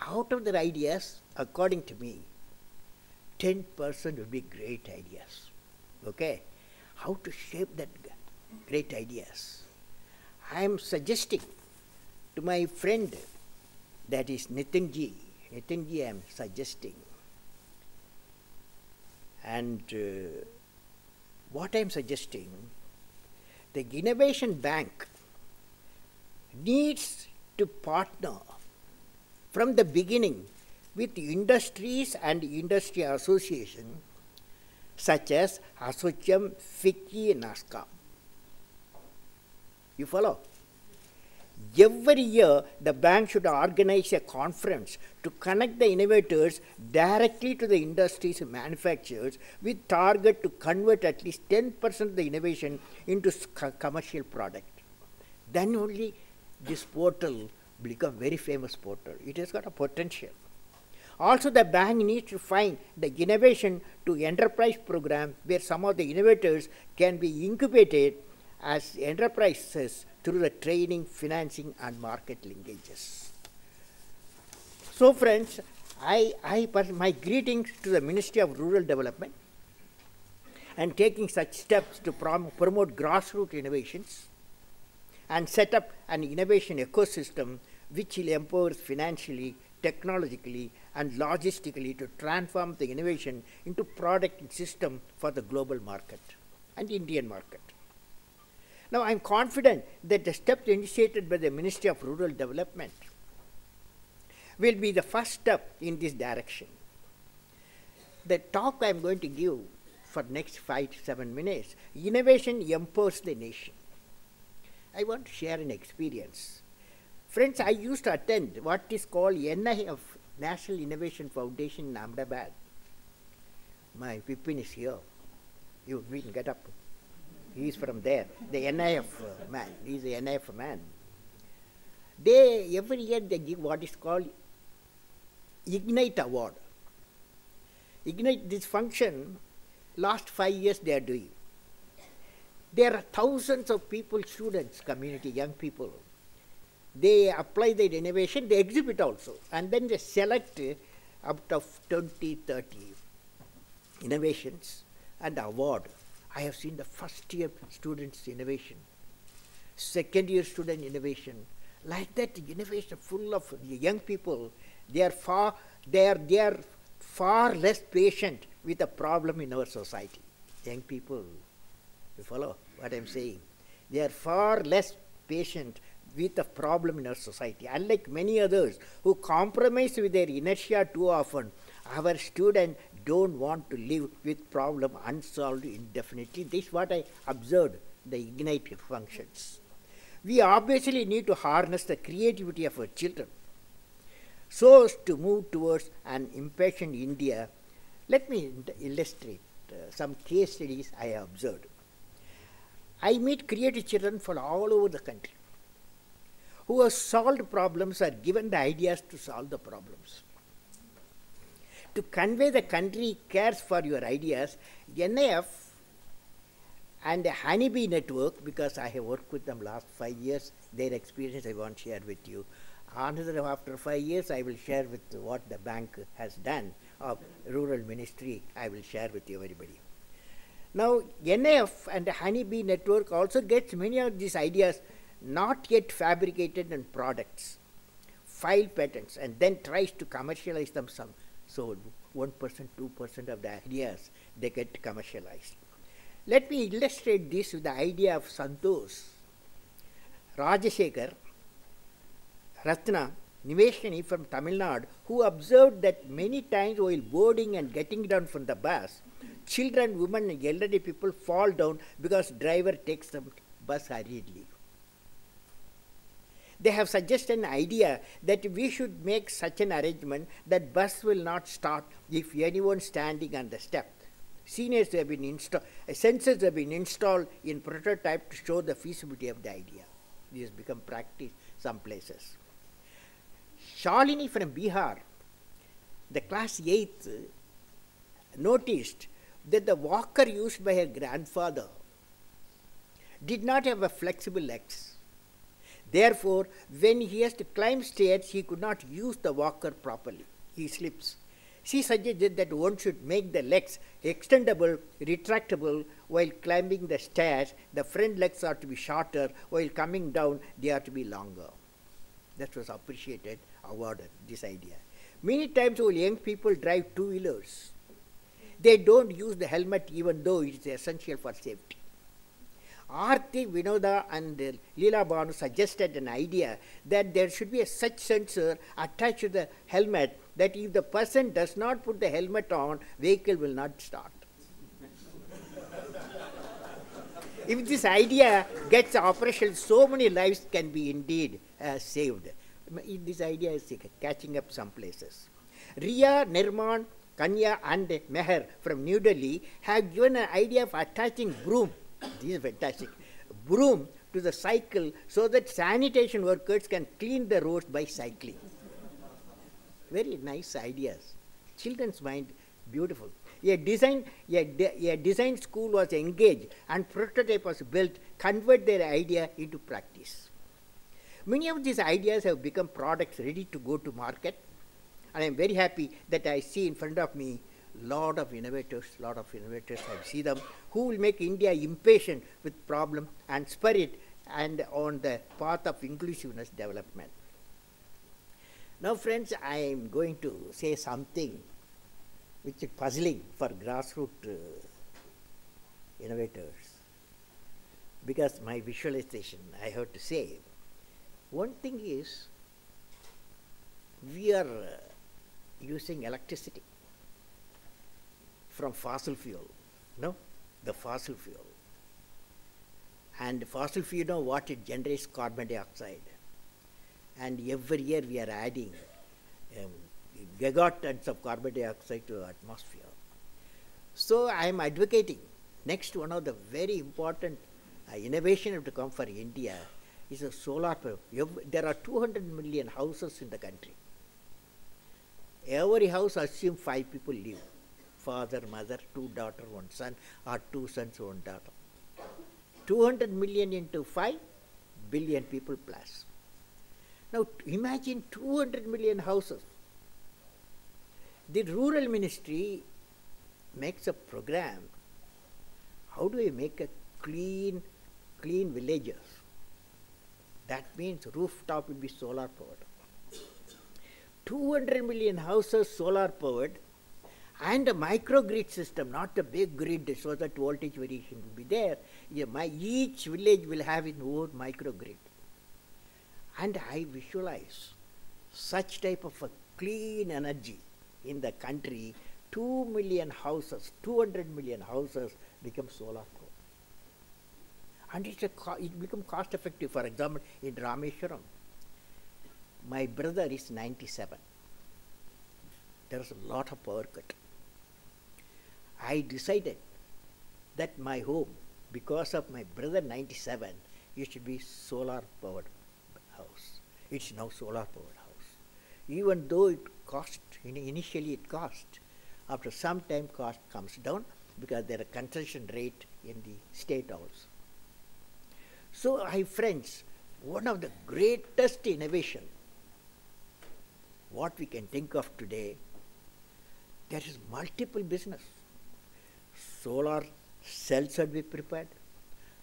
out of their ideas, according to me, 10% would be great ideas. Okay? How to shape that great ideas? I am suggesting to my friend, that is Nitinji, I am suggesting. And what I am suggesting, the Innovation Bank needs to partner from the beginning with industries and industry associations such as ASSOCHAM, FICCI and NASSCOM. You follow? Every year, the bank should organize a conference to connect the innovators directly to the industries and manufacturers with target to convert at least 10% of the innovation into commercial product. Then only this portal become very famous portal. It has got a potential. Also, the bank needs to find the innovation to enterprise program where some of the innovators can be incubated as enterprises through the training, financing and market linkages. So friends, my greetings to the Ministry of Rural Development and taking such steps to promote grassroots innovations and set up an innovation ecosystem which will empower financially, technologically and logistically to transform the innovation into product and system for the global market and Indian market. Now I am confident that the steps initiated by the Ministry of Rural Development will be the first step in this direction. The talk I am going to give for next 5 to 7 minutes, innovation empowers the nation. I want to share an experience. Friends, I used to attend what is called NIF, National Innovation Foundation in Ahmedabad. My Vipin is here. You can get up. He is from there, the NIF man. He is the NIF man. They, every year they give what is called Ignite Award. Ignite, this function, last 5 years they are doing. There are thousands of people, students, community, young people. They apply their innovation, they exhibit also, and then they select out of 20, 30 innovations and award. I have seen the first year students' innovation, second year student innovation, like that innovation full of young people. They are far less patient with a problem in our society. Young people, you follow what I am saying? They are far less patient with a problem in our society. Unlike many others who compromise with their inertia too often, our students don't want to live with problem unsolved indefinitely. This is what I observed, the Ignite functions. We obviously need to harness the creativity of our children so as to move towards an impassioned India. Let me illustrate some case studies I have observed. I meet creative children from all over the country who have solved problems or given the ideas to solve the problems. To convey the country cares for your ideas, NIF and the Honeybee Network, because I have worked with them last 5 years, their experience I want to share with you. After 5 years, I will share with what the bank has done of rural ministry. I will share with you, everybody. Now, NIF and the Honeybee Network also gets many of these ideas not yet fabricated in products, file patents, and then tries to commercialize them some. So 1%, 2% of the ideas, they get commercialized. Let me illustrate this with the idea of Santosh, Rajasekhar, Ratna, Niveshani from Tamil Nadu, who observed that many times while boarding and getting down from the bus, children, women and elderly people fall down because driver takes the bus hurriedly. They have suggested an idea that we should make such an arrangement that bus will not start if anyone standing on the step. Sensors have been installed in prototype to show the feasibility of the idea. This has become practice some places. Shalini from Bihar, the class 8th, noticed that the walker used by her grandfather did not have a flexible legs. Therefore, when he has to climb stairs, he could not use the walker properly. He slips. She suggested that one should make the legs extendable, retractable while climbing the stairs. The front legs are to be shorter, while coming down, they are to be longer. That was appreciated, awarded, this idea. Many times, while young people drive two-wheelers, they don't use the helmet even though it is essential for safety. Aarti, Vinoda and Leela Banu suggested an idea that there should be a such sensor attached to the helmet that if the person does not put the helmet on, vehicle will not start. If this idea gets operational, so many lives can be indeed saved. This idea is catching up some places. Riya, Nirman, Kanya and Meher from New Delhi have given an idea of attaching broom. This is fantastic. Broom to the cycle so that sanitation workers can clean the roads by cycling. Very nice ideas. Children's mind, beautiful. A design school was engaged and prototype was built, convert their idea into practice. Many of these ideas have become products ready to go to market, and I am very happy that I see in front of me lot of innovators, I see them, who will make India impatient with problem and spur it and on the path of inclusiveness development. Now friends, I am going to say something which is puzzling for grassroots innovators, because my visualization, I have to say, one thing is we are using electricity from fossil fuel, the fossil fuel. And fossil fuel, you know what it generates? Carbon dioxide. And every year we are adding gigatons of carbon dioxide to the atmosphere. So I am advocating, next one of the very important innovation to come for India is a solar power. There are 200 million houses in the country. Every house assume 5 people live. Father, mother, 2 daughters, 1 son, or 2 sons, 1 daughter. 200 million into 5 billion people plus. Now imagine 200 million houses. The rural ministry makes a program. How do we make a clean villages? That means rooftop will be solar powered. 200 million houses solar powered, and a microgrid system, not a big grid so that voltage variation will be there. Each village will have its own microgrid. And I visualize such type of a clean energy in the country, 2 million houses, 200 million houses become solar powered. And it becomes cost effective. For example, in Rameshwaram, my brother is 97. There is a lot of power cut. I decided that my home, because of my brother 97, it should be solar powered house. It's now solar powered house. even though it cost, initially it cost, after some time cost comes down because there are concession rate in the state also. So, friends, one of the greatest innovation what we can think of today, there is multiple business. Solar cells should be prepared,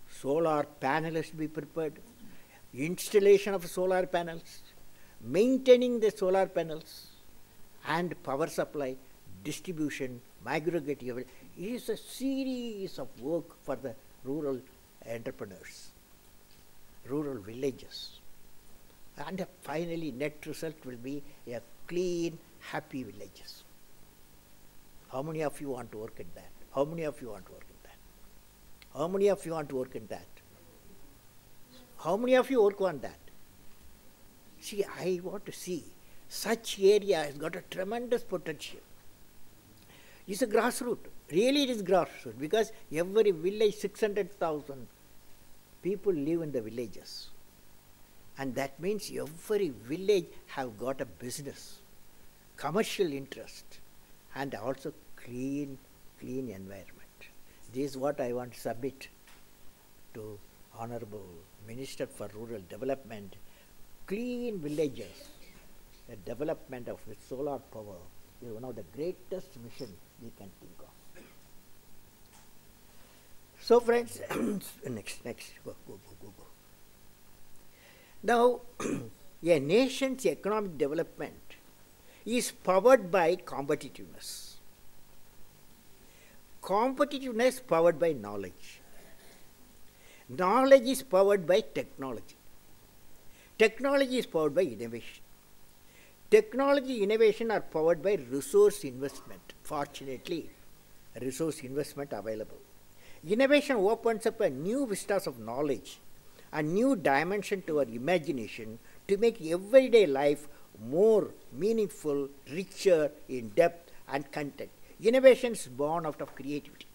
solar panels should be prepared, installation of solar panels, maintaining the solar panels, and power supply, distribution, aggregating, is a series of work for the rural entrepreneurs, rural villages. And finally, net result will be a clean, happy villages. How many of you want to work in that? How many of you want to work in that? How many of you want to work in that? How many of you work on that? See, I want to see such area has got a tremendous potential. It's a grassroots. Really it is grassroots because every village, 600,000 people live in the villages. And that means every village have got a business, commercial interest, and also clean environment. This is what I want to submit to Honorable Minister for Rural Development. Clean villages, the development of solar power is one of the greatest mission we can think of. So friends, next, go. Now, a nation's economic development is powered by competitiveness. Competitiveness powered by knowledge. Knowledge is powered by technology. Technology is powered by innovation. Technology, innovation are powered by resource investment. Fortunately, resource investment available. Innovation opens up a new vistas of knowledge, a new dimension to our imagination to make everyday life more meaningful, richer in depth and content. Innovation is born out of creativity.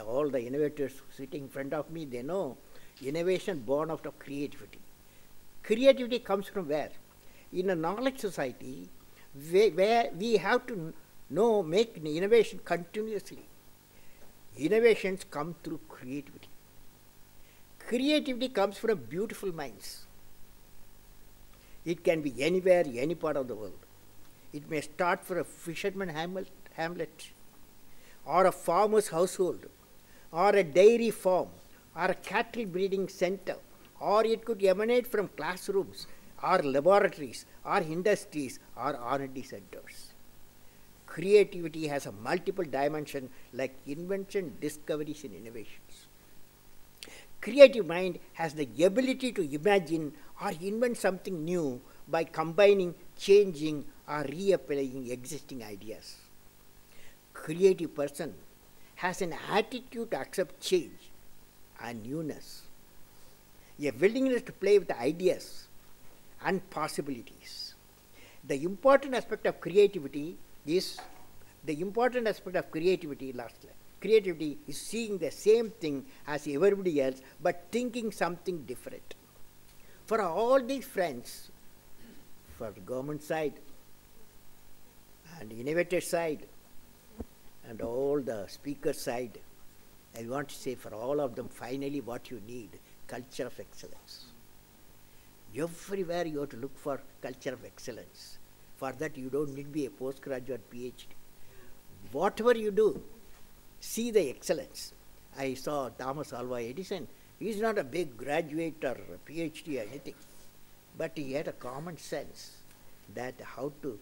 All the innovators sitting in front of me, they know innovation born out of creativity. Creativity comes from where? In a knowledge society, where we have to make innovation continuously. Innovations come through creativity. Creativity comes from beautiful minds. It can be anywhere, any part of the world. It may start for a fisherman hamlet, or a farmer's household, or a dairy farm, or a cattle breeding center, or it could emanate from classrooms, or laboratories, or industries, or R&D centers. Creativity has a multiple dimension like invention, discoveries, and innovations. Creative mind has the ability to imagine or invent something new by combining, changing, or reapplying existing ideas. Creative person has an attitude to accept change and newness, a willingness to play with ideas and possibilities. The important aspect of creativity is creativity is seeing the same thing as everybody else but thinking something different. For all these friends, for the government side and innovator side and all the speaker side, I want to say for all of them, finally what you need, culture of excellence. Everywhere you have to look for culture of excellence. For that you don't need to be a postgraduate PhD. Whatever you do, see the excellence. I saw Thomas Alva Edison. He is not a big graduate or a PhD or anything, but he had a common sense that how to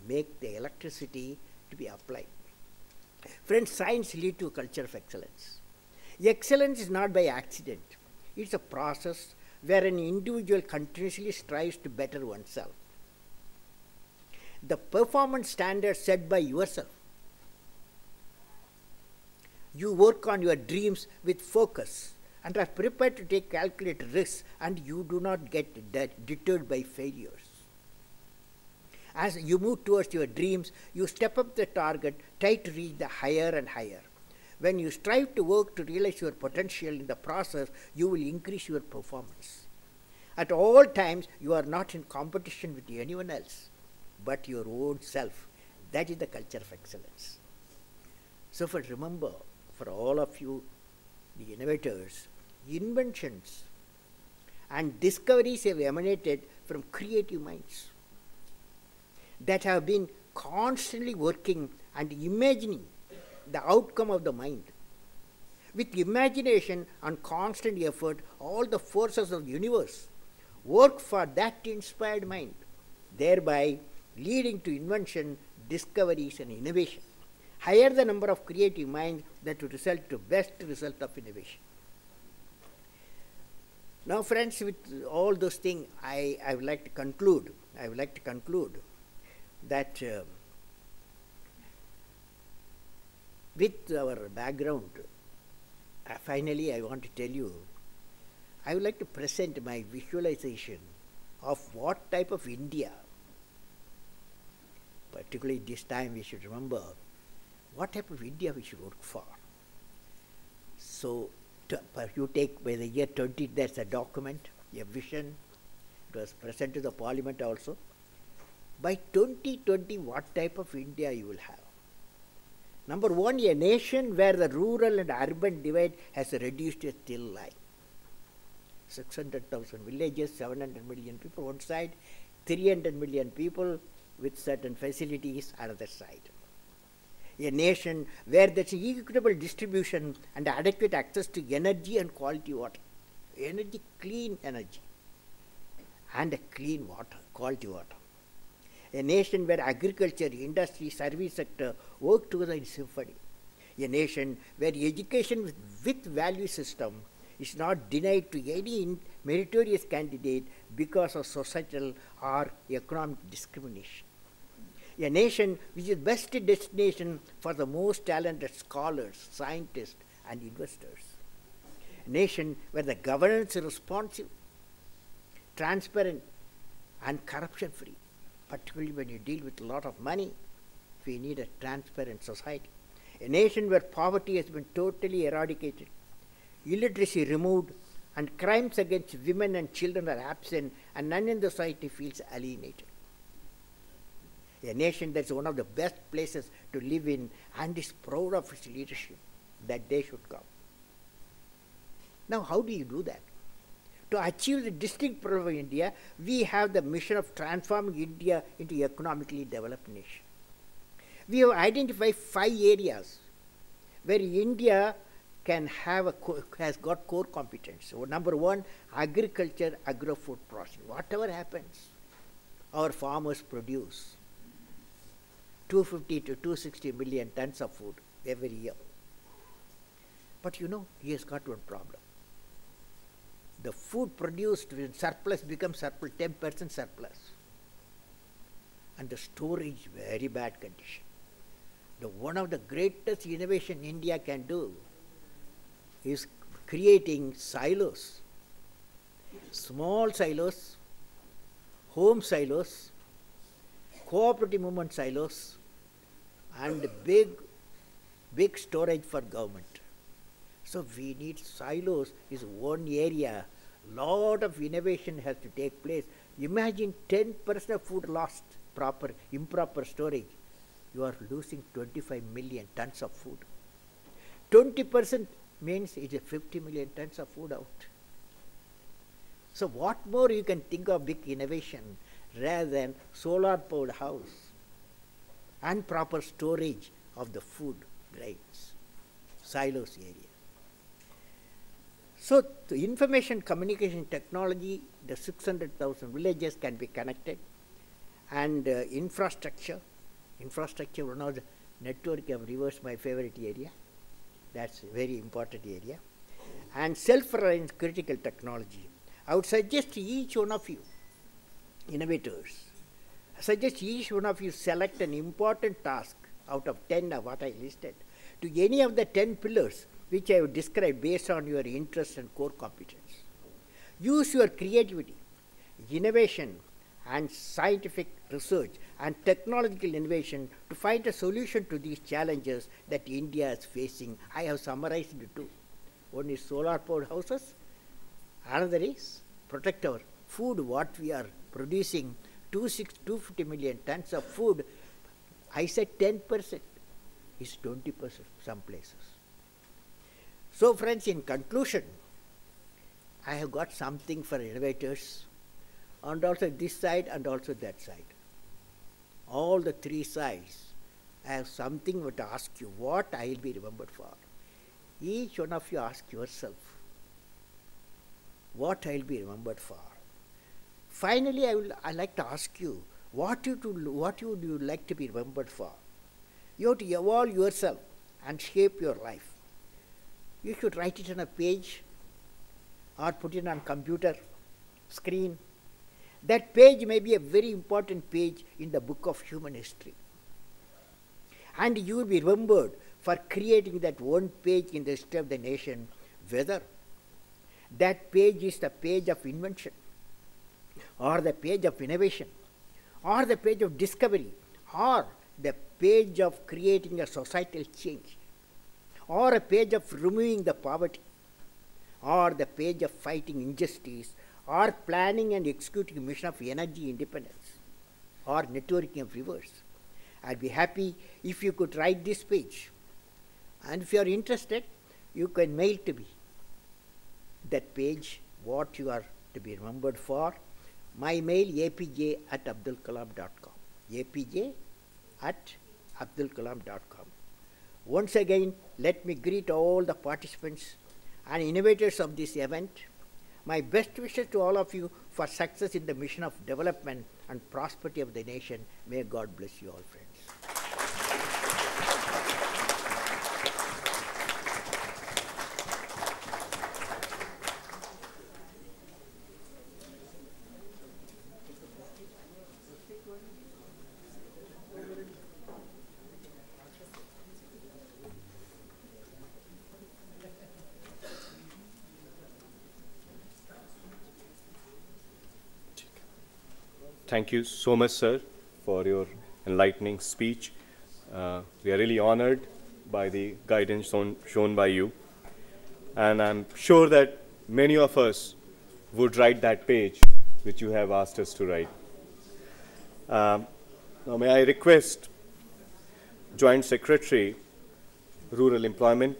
make the electricity to be applied. Friends, science leads to a culture of excellence. Excellence is not by accident. It's a process where an individual continuously strives to better oneself. The performance standards set by yourself. You work on your dreams with focus and are prepared to take calculated risks, and you do not get deterred by failures. As you move towards your dreams, you step up the target, try to reach the higher and higher. When you strive to work to realize your potential in the process, you will increase your performance. At all times, you are not in competition with anyone else, but your own self. That is the culture of excellence. So remember, for all of you, the innovators, inventions and discoveries have emanated from creative minds that have been constantly working and imagining the outcome of the mind. With imagination and constant effort, all the forces of the universe work for that inspired mind, thereby leading to invention, discoveries and innovation. Higher the number of creative minds, that will result to best result of innovation. Now friends, with all those things, I would like to conclude. That with our background, finally I want to tell you, I would like to present my visualization of what type of India, particularly this time we should remember, what type of India we should work for. So, if you take by the year 20, that's a document, a vision. It was presented to the Parliament also. By 2020, what type of India you will have? Number one, a nation where the rural and urban divide has reduced to a still line. 600,000 villages, 700 million people one side, 300 million people with certain facilities another side. A nation where there is equitable distribution and adequate access to energy and quality water. Energy, clean energy, and clean water, quality water. A nation where agriculture, industry, service sector work together in symphony. A nation where education with value system is not denied to any meritorious candidate because of societal or economic discrimination. A nation which is best destination for the most talented scholars, scientists and investors. A nation where the governance is responsive, transparent and corruption free. Particularly when you deal with a lot of money, we need a transparent society. A nation where poverty has been totally eradicated, illiteracy removed, and crimes against women and children are absent, and none in the society feels alienated. A nation that is one of the best places to live in and is proud of its leadership, that day should come. Now, how do you do that? To achieve the distinct problem of India, we have the mission of transforming India into an economically developed nation. We have identified 5 areas where India can have has got core competence. So, number one, agriculture, agro-food processing. Whatever happens, our farmers produce 250 to 260 million tons of food every year. But you know, he has got one problem. The food produced when surplus becomes surplus, 10% surplus. And the storage, very bad condition. One of the greatest innovation India can do is creating silos. Small silos, home silos, cooperative movement silos, and big storage for government. So we need silos is one area. Lot of innovation has to take place. Imagine 10% of food lost, improper storage. You are losing 25 million tons of food. 20% means it is 50 million tons of food out. So what more you can think of big innovation rather than solar powered house and proper storage of the food grains, silos area. So the information communication technology, the 600,000 villages can be connected, and infrastructure, one of the network of rivers, my favorite area. That's a very important area. And self-reliance critical technology. I would suggest each one of you, innovators, select an important task out of 10 of what I listed to any of the 10 pillars which I have described based on your interest and core competence. Use your creativity, innovation and scientific research and technological innovation to find a solution to these challenges that India is facing. I have summarized the two. One is solar powered houses, another is protect our food what we are producing, 250 million tons of food, I said 10%, is 20% some places. So friends, in conclusion, I have got something for innovators, and also this side and also that side. All the three sides, I have something to ask you, what I will be remembered for. Each one of you ask yourself, what I will be remembered for. Finally, I like to ask you, what would you like to be remembered for? You have to evolve yourself and shape your life. You should write it on a page or put it on computer screen. That page may be a very important page in the book of human history. And you will be remembered for creating that one page in the history of the nation, whether that page is the page of invention, or the page of innovation, or the page of discovery, or the page of creating a societal change, or a page of removing the poverty, or the page of fighting injustice, or planning and executing a mission of energy independence, or networking of rivers. I'd be happy if you could write this page. And if you are interested, you can mail to me that page, what you are to be remembered for. My mail, apj@abdulkalam.com. apj@abdulkalam.com. Once again, let me greet all the participants and innovators of this event. My best wishes to all of you for success in the mission of development and prosperity of the nation. May God bless you all, friends. Thank you so much, sir, for your enlightening speech. We are really honored by the guidance shown by you. And I'm sure that many of us would write that page which you have asked us to write. Now, may I request Joint Secretary, Rural Employment,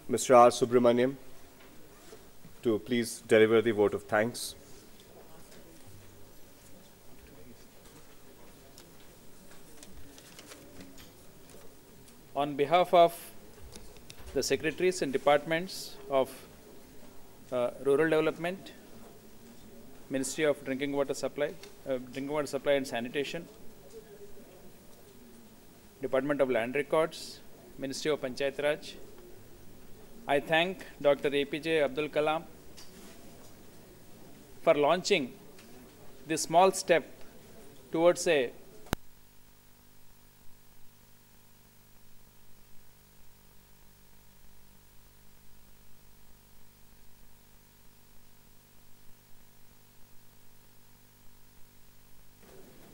Mr. R. Subramaniam, to please deliver the vote of thanks. On behalf of the secretaries and departments of Rural Development, Ministry of Drinking Water Supply and Sanitation, Department of Land Records, Ministry of Panchayat Raj, I thank Dr. APJ Abdul Kalam for launching this small step towards a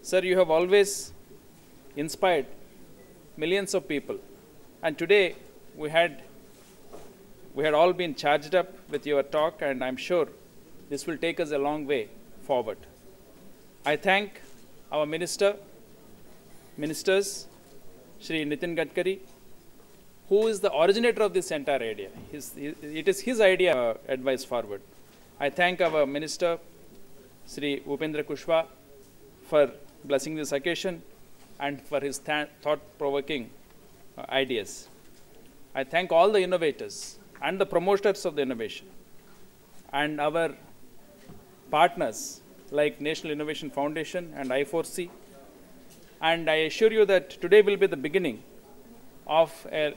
Sir, you have always inspired millions of people, and today we had all been charged up with your talk, and I'm sure this will take us a long way forward. I thank our ministers, Shri Nitin Gadkari, who is the originator of this entire idea. It is his idea advice forward. I thank our minister, Shri Upendra Kushwaha, for blessing this occasion and for his thought-provoking ideas. I thank all the innovators and the promoters of the innovation and our partners like National Innovation Foundation and I4C. And I assure you that today will be the beginning of a